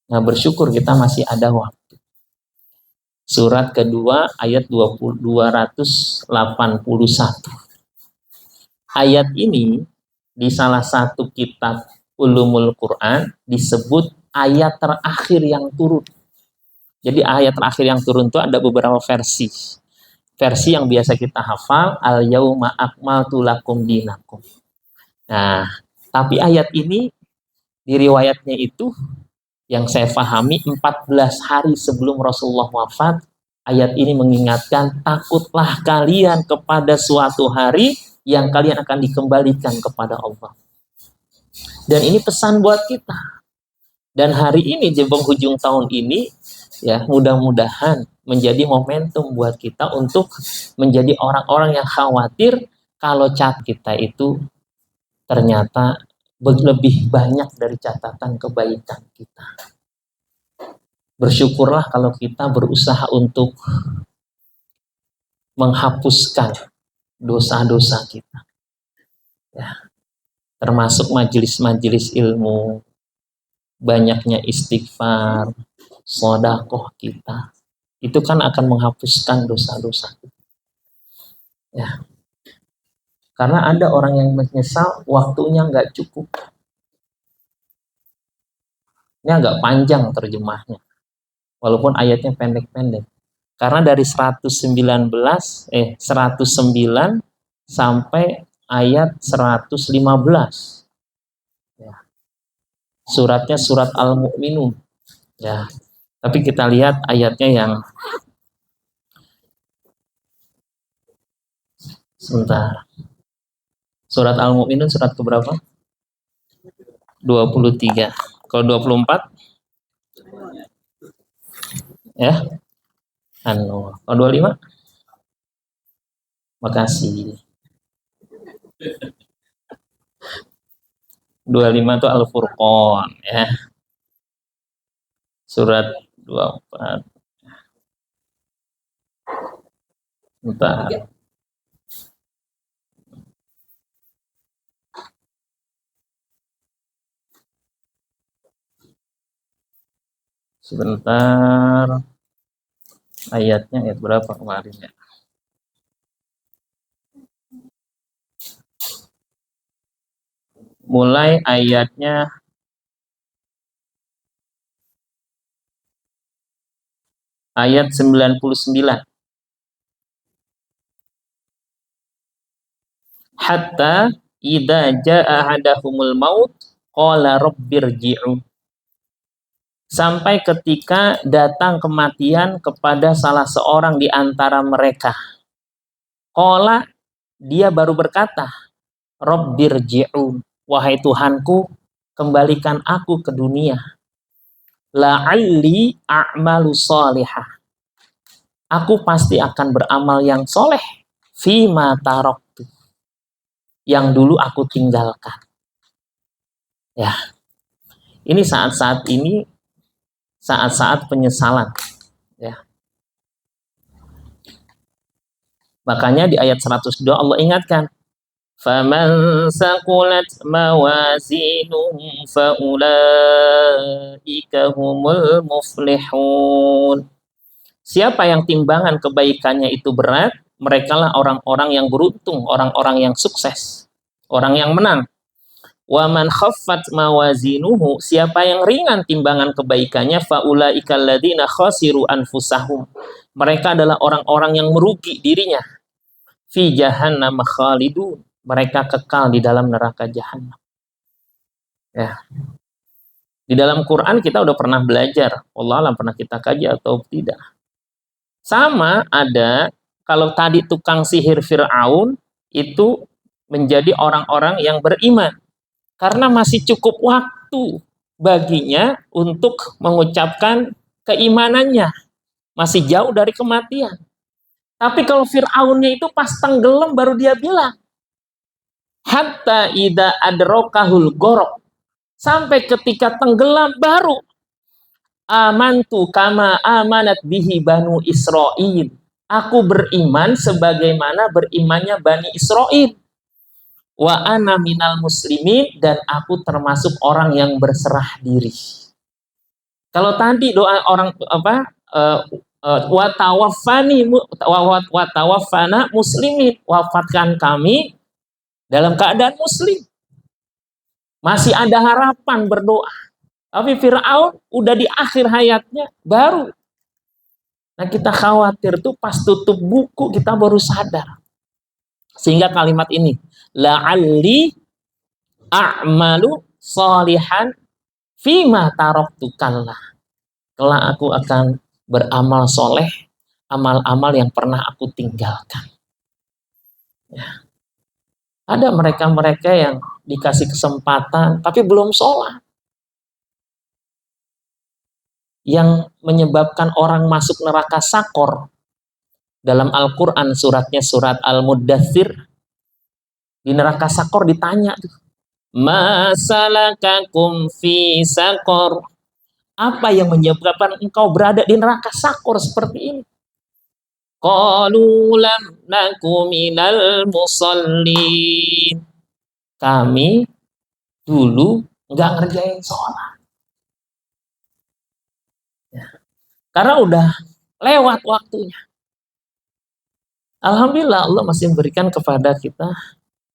Nah, bersyukur kita masih ada waktu. Surat kedua ayat 281. Ayat ini di salah satu kitab Ulumul Quran disebut ayat terakhir yang turun. Jadi ayat terakhir yang turun itu ada beberapa versi. Versi yang biasa kita hafal, al-yauma akmaltu lakum dinakum. Nah, tapi ayat ini di riwayatnya itu yang saya pahami 14 hari sebelum Rasulullah wafat, ayat ini mengingatkan takutlah kalian kepada suatu hari yang kalian akan dikembalikan kepada Allah. Dan ini pesan buat kita. Dan hari ini di penghujung tahun ini ya, mudah-mudahan menjadi momentum buat kita untuk menjadi orang-orang yang khawatir kalau cat kita itu ternyata lebih banyak dari catatan kebaikan kita. Bersyukurlah kalau kita berusaha untuk menghapuskan dosa-dosa kita. Ya, termasuk majelis-majelis ilmu, banyaknya istighfar, sedekah kita, itu kan akan menghapuskan dosa-dosa kita. Ya. Karena ada orang yang menyesal waktunya nggak cukup. Ini agak panjang terjemahnya, walaupun ayatnya pendek-pendek. Karena dari 109 sampai ayat 115. Ya. Suratnya surat Al-Mu'minun. Ya. Tapi kita lihat ayatnya yang sebentar. Surat Al-Mu'minun surat keberapa? 23. Kalau 24? Ya. Kalau 25? Makasih. 25 itu Al-Furqan ya. Surat 24. Bentar. Sebentar. Ayatnya ayat berapa kemarin ya? Mulai ayatnya ayat 99. Hatta idza jaa ahadahumul maut qala rabbirji'un. Sampai ketika datang kematian kepada salah seorang di antara mereka. Qala, dia baru berkata, rabbirji'un, wahai Tuhanku, kembalikan aku ke dunia. La'alli a'malu sholihah. Aku pasti akan beramal yang soleh. Fima taraktu, yang dulu aku tinggalkan. Ya, ini saat-saat ini, saat-saat penyesalan. Ya. Makanya di ayat 102 Allah ingatkan, faman saqulat mawazinuhum faulaika humul muflihun. Siapa yang timbangan kebaikannya itu berat, merekalah orang-orang yang beruntung, orang-orang yang sukses, orang yang menang. Wa man khaffat mawazinuhu, siapa yang ringan timbangan kebaikannya, faulaika alladzina khasiru anfusahum, mereka adalah orang-orang yang merugi dirinya. Fi jahannam khalidun, mereka kekal di dalam neraka jahannam. Ya. Di dalam Quran kita udah pernah belajar, wallah alam pernah kita kaji atau tidak. Sama ada, kalau tadi tukang sihir Fir'aun itu menjadi orang-orang yang beriman. Karena masih cukup waktu baginya untuk mengucapkan keimanannya. Masih jauh dari kematian. Tapi kalau Fir'aunnya itu pas tenggelam baru dia bilang, hatta idza adrokahul gorok. Sampai ketika tenggelam baru amantu kama amanat bihi banu Israil. Aku beriman sebagaimana berimannya Bani Israil. Wa ana minal muslimin, dan aku termasuk orang yang berserah diri. Kalau tadi doa orang wa tawaffana muslimin, wafatkan kami dalam keadaan muslim. Masih ada harapan berdoa. Tapi Fir'aun udah di akhir hayatnya baru. Nah kita khawatir tuh pas tutup buku kita baru sadar. Sehingga kalimat ini, la'alli a'malu sholihan fima taraktu kallah. Kelak aku akan beramal soleh, amal-amal yang pernah aku tinggalkan. Ya. Ada mereka-mereka yang dikasih kesempatan tapi belum sholat. Yang menyebabkan orang masuk neraka sakor. Dalam Al-Quran suratnya surat Al-Muddathir. Di neraka sakor ditanya. Masalakakum fi sakor. Apa yang menyebabkan engkau berada di neraka sakor seperti ini? Qalu lam naku minal musallin. Kami dulu nggak ngerjain sholat. Ya. Karena udah lewat waktunya. Alhamdulillah Allah masih memberikan kepada kita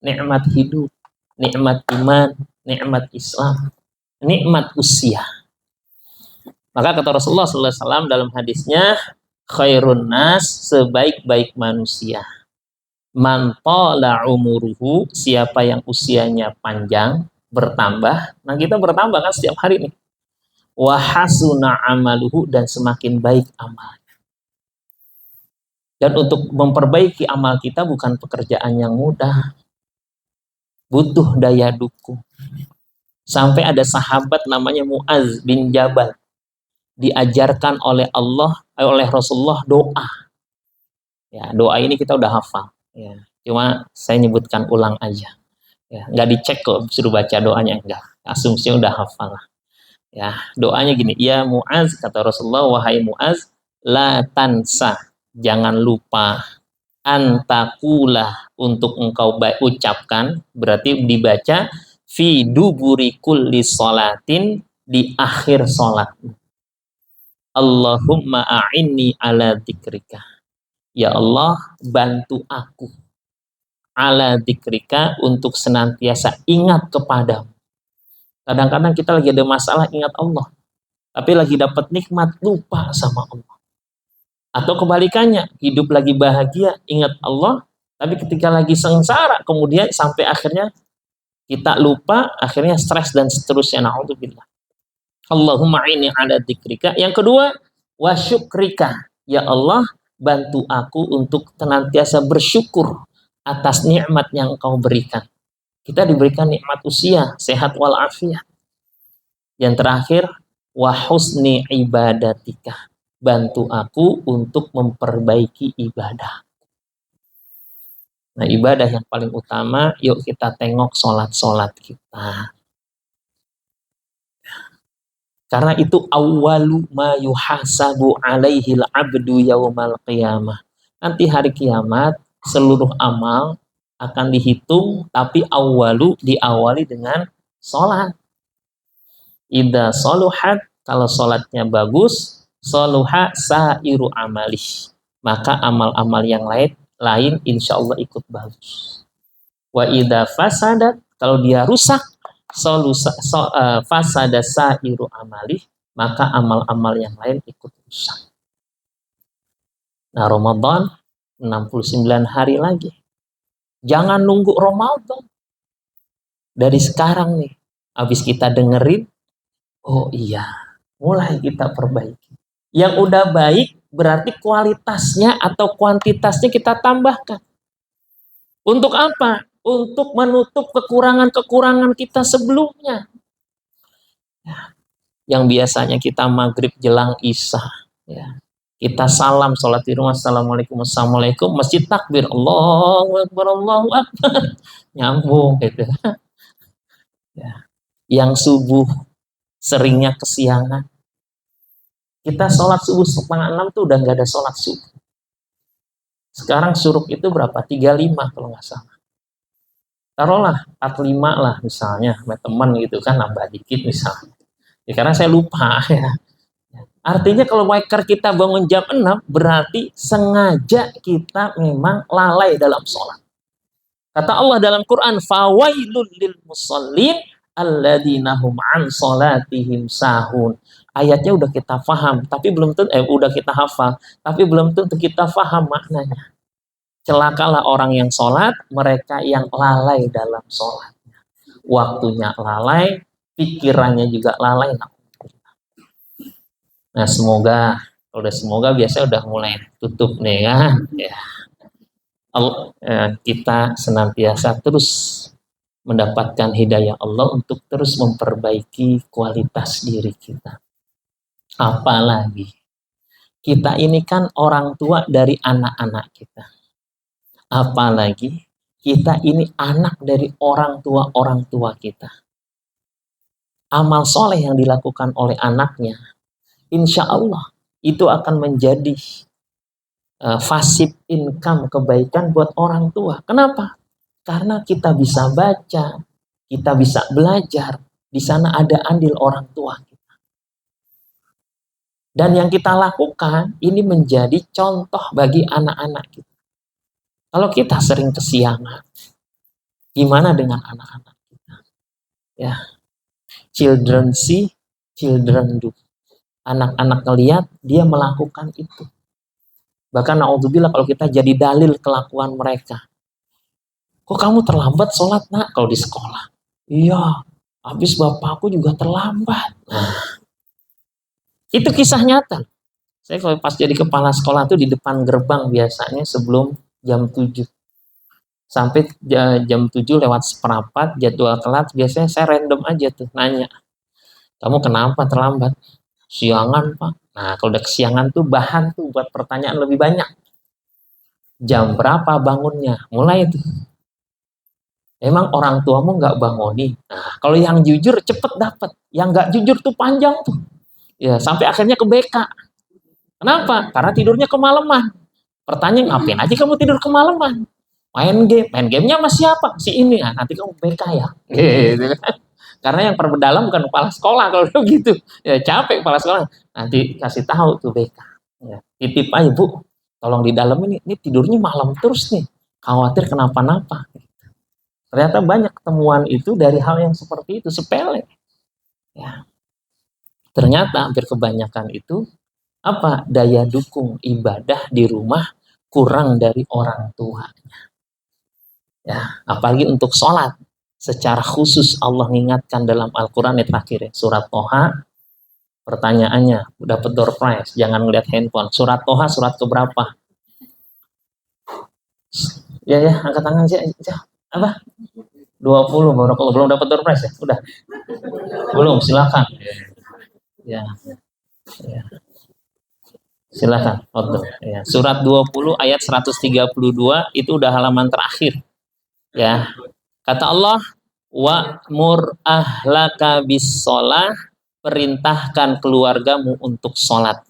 nikmat hidup, nikmat iman, nikmat Islam, nikmat usia. Maka kata Rasulullah SAW dalam hadisnya, khairun nas, sebaik-baik manusia. Man tala umuruhu, siapa yang usianya panjang, bertambah. Nah kita bertambah kan setiap hari nih. Wa hasuna amaluhu, dan semakin baik amal. Dan untuk memperbaiki amal kita bukan pekerjaan yang mudah. Butuh daya dukung. Sampai ada sahabat namanya Mu'az bin Jabal. Diajarkan oleh Allah, oleh Rasulullah doa. Ya, doa ini kita udah hafal. Ya, cuma saya nyebutkan ulang aja. Ya, nggak dicek kok suruh baca doanya, enggak. Asumsinya udah hafal lah. Ya, doanya gini, ya Mu'az, kata Rasulullah, wahai Mu'az, la tansa, jangan lupa, antakulah, untuk engkau ucapkan, berarti dibaca, fi duburi kulli sholatin, di akhir sholat. Allahumma a'inni ala dzikrika. Ya Allah, bantu aku ala dzikrika, untuk senantiasa ingat kepadamu. Kadang-kadang kita lagi ada masalah ingat Allah, tapi lagi dapat nikmat lupa sama Allah. Atau kebalikannya, hidup lagi bahagia ingat Allah, tapi ketika lagi sengsara kemudian sampai akhirnya kita lupa, akhirnya stres dan seterusnya. Na'udzubillah. Allahumma inni ala dzikrika. Yang kedua, wa syukrika. Ya Allah, bantu aku untuk senantiasa bersyukur atas nikmat yang Engkau berikan. Kita diberikan nikmat usia, sehat walafiat. Yang terakhir, wa husni ibadatika. Bantu aku untuk memperbaiki ibadah. Nah, ibadah yang paling utama, yuk kita tengok sholat-sholat kita. Karena itu awwalu ma yuhasabu alaihil abdu yaumal qiyamah. Nanti hari kiamat seluruh amal akan dihitung, tapi awwalu diawali dengan sholat. Idza saluhat, kalau sholatnya bagus, saluha sairu amalih, maka amal-amal yang lain insya Allah ikut bagus. Wa idza fasadat, kalau dia rusak, fasada sairu amalih, maka amal-amal yang lain ikut rusak. Nah, Ramadan 69 hari lagi. Jangan nunggu Ramadan. Dari sekarang nih, habis kita dengerin, oh iya, mulai kita perbaiki. Yang udah baik berarti kualitasnya atau kuantitasnya kita tambahkan. Untuk apa? Untuk menutup kekurangan-kekurangan kita sebelumnya. Ya, yang biasanya kita maghrib jelang isya, ya, kita salam sholat di rumah, assalamualaikum, masjid takbir, Allahu Akbar, nyambung gitu. Ya. Yang subuh seringnya kesiangan, kita sholat subuh 5:30 tuh udah nggak ada sholat subuh. Sekarang syuruk itu berapa? 35 kalau nggak salah. Taruhlah 45 lah misalnya, sama teman gitu kan, nambah dikit misalnya. Ya, karena saya lupa ya. Artinya kalau waker kita bangun jam 6, berarti sengaja kita memang lalai dalam sholat. Kata Allah dalam Quran, fawailul lil musallin alladzina hum an sholatihim sahun. Ayatnya udah kita paham, tapi belum tentu udah kita hafal, tapi belum tentu kita paham maknanya. Celakalah orang yang sholat, mereka yang lalai dalam sholatnya. Waktunya lalai, pikirannya juga lalai. Nah, semoga, kalau udah semoga biasanya udah mulai tutup nih kan. Ya. Kita senantiasa terus mendapatkan hidayah Allah untuk terus memperbaiki kualitas diri kita. Apalagi kita ini kan orang tua dari anak-anak kita. Apalagi kita ini anak dari orang tua kita. Amal soleh yang dilakukan oleh anaknya, insya Allah itu akan menjadi passive income kebaikan buat orang tua. Kenapa? Karena kita bisa baca, kita bisa belajar, di sana ada andil orang tua kita. Dan yang kita lakukan ini menjadi contoh bagi anak-anak kita. Kalau kita sering kesiangan, gimana dengan anak-anak kita? Ya, children see, children do. Anak-anak ngelihat dia melakukan itu. Bahkan naudzubillah kalau kita jadi dalil kelakuan mereka. Kok kamu terlambat sholat nak kalau di sekolah? Iya, habis bapakku juga terlambat. Nah, itu kisah nyata. Saya kalau pas jadi kepala sekolah tuh di depan gerbang biasanya sebelum jam 7. Sampai jam 7 lewat seperempat, jadwal telat, biasanya saya random aja tuh nanya. Kamu kenapa terlambat? Siangan pak. Nah kalau udah kesiangan tuh bahan tuh buat pertanyaan lebih banyak. Jam berapa bangunnya? Mulai tuh. Emang orang tuamu nggak bangunin? Nah kalau yang jujur cepet dapat. Yang nggak jujur tuh panjang tuh. Ya sampai akhirnya ke BK. Kenapa? Karena tidurnya kemalaman. Pertanyaan ngapain aja kamu tidur kemalaman? Main gamenya sama siapa? Si ini. Nah, nanti kamu BK ya. Gitu kan. Karena yang perbedalam bukan kepala sekolah kalau gitu. Ya capek kepala sekolah. Nanti kasih tahu tuh BK. Ya, titip aja Bu. Tolong di dalam ini tidurnya malam terus nih. Khawatir kenapa-napa. Ternyata banyak temuan itu dari hal yang seperti itu, sepele. Ya. Ternyata hampir kebanyakan itu apa? Daya dukung ibadah di rumah kurang dari orang tuanya. Ya, apalagi untuk sholat. Secara khusus Allah mengingatkan dalam Al-Quran yang terakhir ya, surat Toha. Pertanyaannya, dapat door prize, jangan ngeliat handphone. Surat Toha surat keberapa? Ya, angkat tangan sih. Apa? 20, belum dapat door prize ya? Udah? Belum, silakan. Ya. Silakan. Ya. Surat 20 ayat 132 itu udah halaman terakhir. Ya. Kata Allah, wa'mur ahlaka bis sholah, perintahkan keluargamu untuk sholat.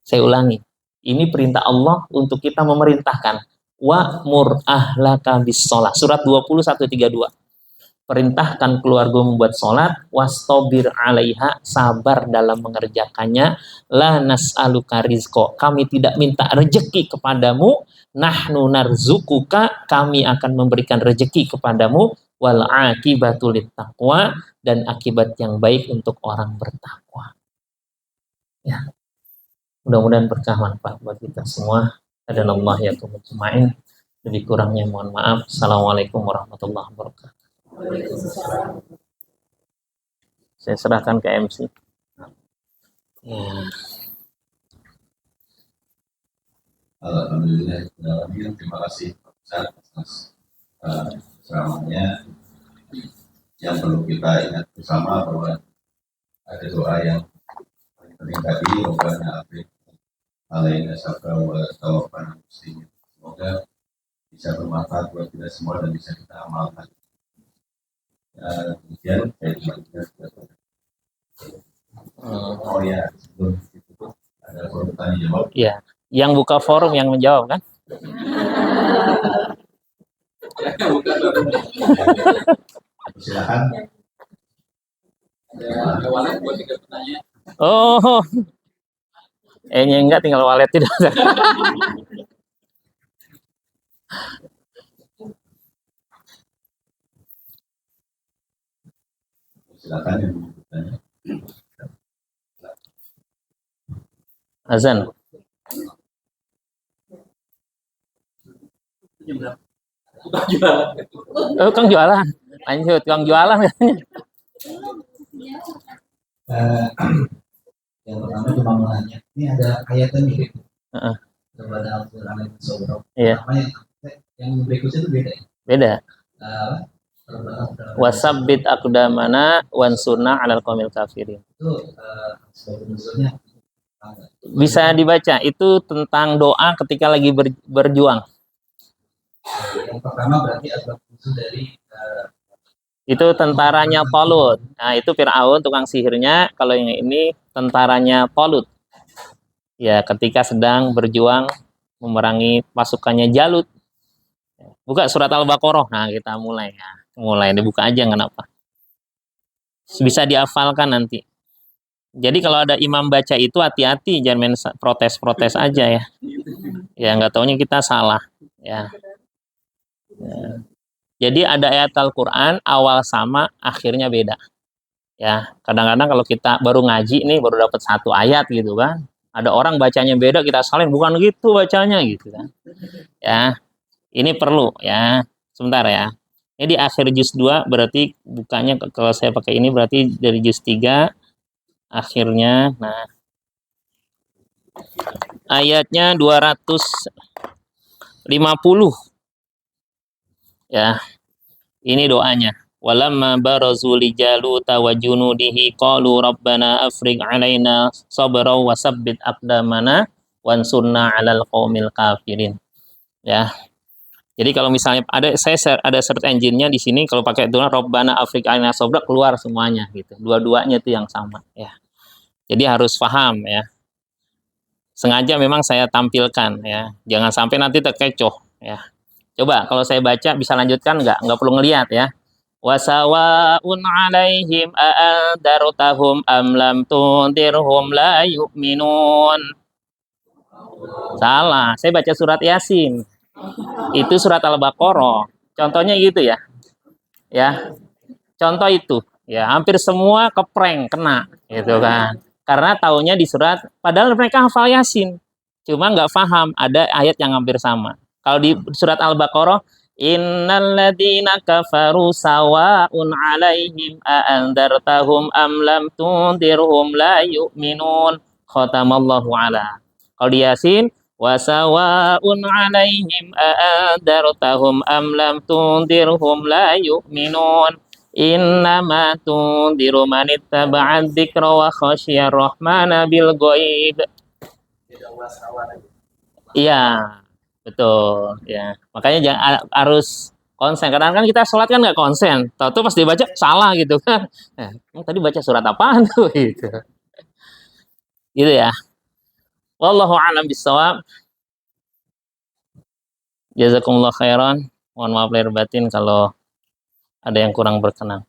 Saya ulangi, ini perintah Allah untuk kita memerintahkan. Wa'mur ahlaka bis sholah. Surat 20:132. Perintahkan keluargamu membuat sholat, wastobir alaiha, sabar dalam mengerjakannya, la nas'aluka rizqo, kami tidak minta rejeki kepadamu, nahnu narzukuka, kami akan memberikan rejeki kepadamu, wal akibatu littaqwa, dan akibat yang baik untuk orang bertakwa. Ya. Mudah-mudahan berkah manfaat buat kita semua. Adanallah ya kumujmain. Lebih kurangnya mohon maaf. Assalamualaikum warahmatullahi wabarakatuh. Saya serahkan ke MC. Ya. Alhamdulillah, terima kasih Pak Ustaz atas ceramahnya. Yang perlu kita ingat bersama bahwa ada doa yang paling penting tadi, Rabbana afriq alaina sabra wa tawaffana muslimin. Semoga bisa bermanfaat buat kita semua dan bisa kita amalkan. Kemudian saya juga oh ya, sebelum itu ada forum tanya jawab. Ya, yang buka forum yang menjawab kan? Silakan. Ada walet buat 3 pertanyaan. Oh, enggak, tinggal walet tidak. Silakan yang mau bertanya. Azan. Bukan jualan. Oh, Kang jualan. Lanjut, Kang jualan katanya. Yang pertama cuma mau nanya, ini ada ayatnya mirip. kepada Al-Quran yang sobrang. Iya. Apa yang berikutnya itu beda. Beda. Rabbana Wasabbit aqdamana wansurna 'alal qaumil kafirin. itu sebab nuzulnya Bisa dibaca, itu tentang doa ketika lagi berjuang. yang pertama berarti asbab nuzul dari Itu tentaranya Talut. Nah, itu Fir'aun tukang sihirnya. Kalau yang ini tentaranya Talut. Ya, ketika sedang berjuang memerangi pasukannya Jalut. Buka surat Al-Baqarah. Nah, kita mulai ya. Mulai dibuka aja nggak apa. Bisa dihafalkan nanti. Jadi kalau ada imam baca itu hati-hati, jangan main protes-protes aja ya. Ya nggak taunya kita salah. Ya. Jadi ada ayat Al-Quran awal sama, akhirnya beda. Ya, kadang-kadang kalau kita baru ngaji nih, baru dapat satu ayat gitu kan. Ada orang bacanya beda, kita salin, bukan gitu bacanya gitu kan. Ya, ini perlu ya. Sebentar ya. Ini di akhir juz 2 berarti bukanya kalau saya pakai ini berarti dari juz 3 akhirnya. Nah, ayatnya 250. Ya. Ini doanya. Walamma barazu li Jaluta wa junudihi qalu rabbana afrigh alaina sabra wa sabbit aqdamana wansurna 'alal qaumil kafirin. Ya. Jadi kalau misalnya ada search engine-nya di sini kalau pakai doa rabbana afrigh alaina sabra keluar semuanya gitu. Dua-duanya itu yang sama ya. Jadi harus paham ya. Sengaja memang saya tampilkan ya. Jangan sampai nanti terkecoh ya. Coba kalau saya baca bisa lanjutkan nggak perlu ngelihat ya. Wasawa'un 'alaihim a'andartahum am lam tundirhum la yu'minun. Salah, saya baca surat Yasin. Itu surat Al-Baqarah. Contohnya gitu ya. Ya. Contoh itu, ya hampir semua keprank kena gitu kan. Karena taunya di surat padahal mereka hafal Yasin. Cuma nggak paham ada ayat yang hampir sama. Kalau di surat Al-Baqarah, innal ladzina kafaru sawa'un 'alaihim a'andartahum am lam tundirhum la yu'minun. Khatamallahu 'ala. Kalau di Yasin, wa sawa'un 'alaihim a'andartahum am lam tundirhum la yu'minun. Innama tundiru man ittaba'ad dzikra wa khasyiyar rahmana bil ghaib. Iya. Betul, ya. Makanya jangan harus konsen. Kadang kan kita sholat kan nggak konsen. Tahu-tahu pas dibaca salah gitu kan. Tadi baca surat apaan tuh gitu. Gitu ya. Wallahu a'lam bishawab. Jazakumullah khairan. Mohon maaf lahir batin kalau ada yang kurang berkenan.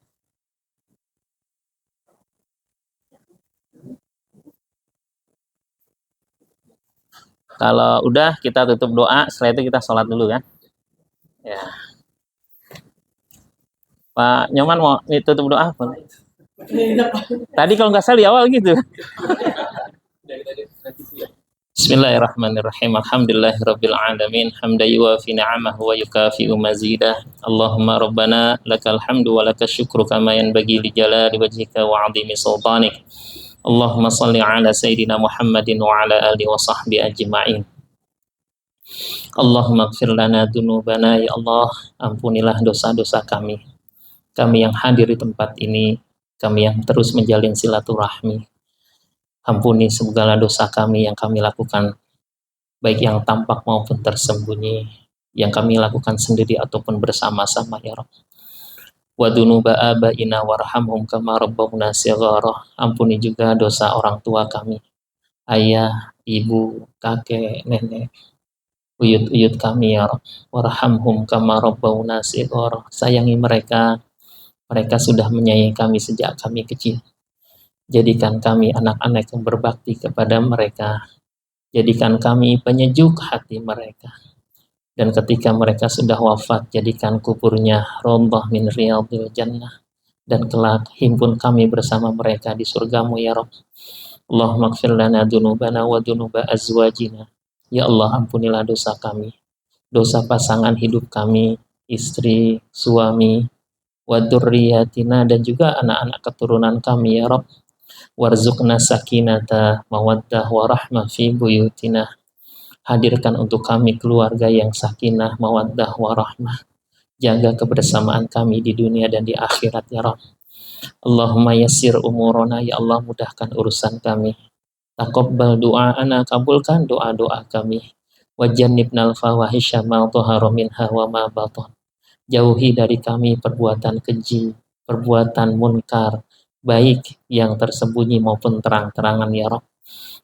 Kalau udah kita tutup doa, setelah itu kita sholat dulu kan. Ya. Pak Nyoman mau tutup doa apa? Tadi kalau nggak salah di awal gitu. Bismillahirrahmanirrahim. Alhamdulillahirabbil alamin. Hamdan yuwafi ni'amahu wa yukafi'u mazidah. Allahumma rabbana lakal hamdu wa lakas syukru kama yanbaghi li jalali wajhika wa 'azimi sultanik. Allahumma salli ala Sayyidina Muhammadin wa ala alihi wa sahbihi ajma'in. Allahumma ighfir lana dzunubana, ya Allah, ampunilah dosa-dosa kami. Kami yang hadir di tempat ini, kami yang terus menjalin silaturahmi. Ampuni segala dosa kami yang kami lakukan, baik yang tampak maupun tersembunyi, yang kami lakukan sendiri ataupun bersama-sama, ya Rabb. Wa dunuba abaina warhamhum kama rabbawna shighara. Ampuni juga dosa orang tua kami, ayah, ibu, kakek, nenek, uyut-uyut kami, ya Rabb. Warhamhum kama rabbawna shighara. Sayangi mereka, mereka sudah menyayangi kami sejak kami kecil. Jadikan kami anak-anak yang berbakti kepada mereka. Jadikan kami penyejuk hati mereka. Dan ketika mereka sudah wafat, jadikan kuburnya rawdah min riyadil jannah. Dan kelak himpun kami bersama mereka di surgamu, ya Rabb. Allahumma ighfir lana dzunubana wa dzunuba azwajina. Ya Allah, ampunilah dosa kami, dosa pasangan hidup kami, istri, suami, wa dzurriyyatina, dan juga anak-anak keturunan kami, ya Rabb. Warzuqna sakinata mawaddah wa rahmah fi buyutina. Hadirkan untuk kami keluarga yang sakinah, mawaddah, warahmah. Jaga kebersamaan kami di dunia dan di akhirat ya Rabb. Allahumma yassir umurona, ya Allah mudahkan urusan kami. Taqabbal du'aana, kabulkan doa-doa kami. Wajannibnal fawahisya ma dhahara minha wa ma batan. Jauhi dari kami perbuatan keji, perbuatan munkar, baik yang tersembunyi maupun terang-terangan ya Rabb.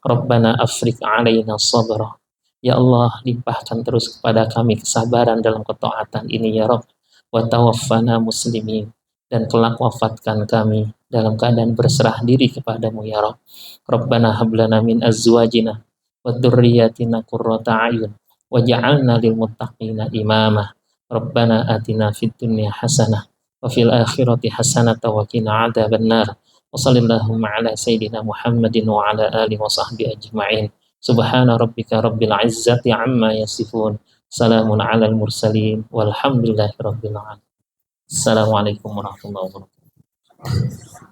Rabbana afriq alaina sabra. Ya Allah, limpahkan terus kepada kami kesabaran dalam ketaatan ini ya Rabb. Wa tawaffana muslimin. Dan kelak wafatkan kami dalam keadaan berserah diri kepadamu ya Rabb. Rabbana hablana min azwajina wa dzurriyyatina qurrata a'yun waj'alna lil muttaqina imama. Rabbana atina fid dunya hasanah wa fil akhirati hasanah wa qina adzabannar. Wa sallallahu ala sayyidina Muhammadin wa ala alihi wa sahbihi ajma'in. Subhana rabbika rabbil izzati amma yasifun. Salamun alal mursalin walhamdulillahi rabbil alamin. Assalamualaikum warahmatullahi wabarakatuh.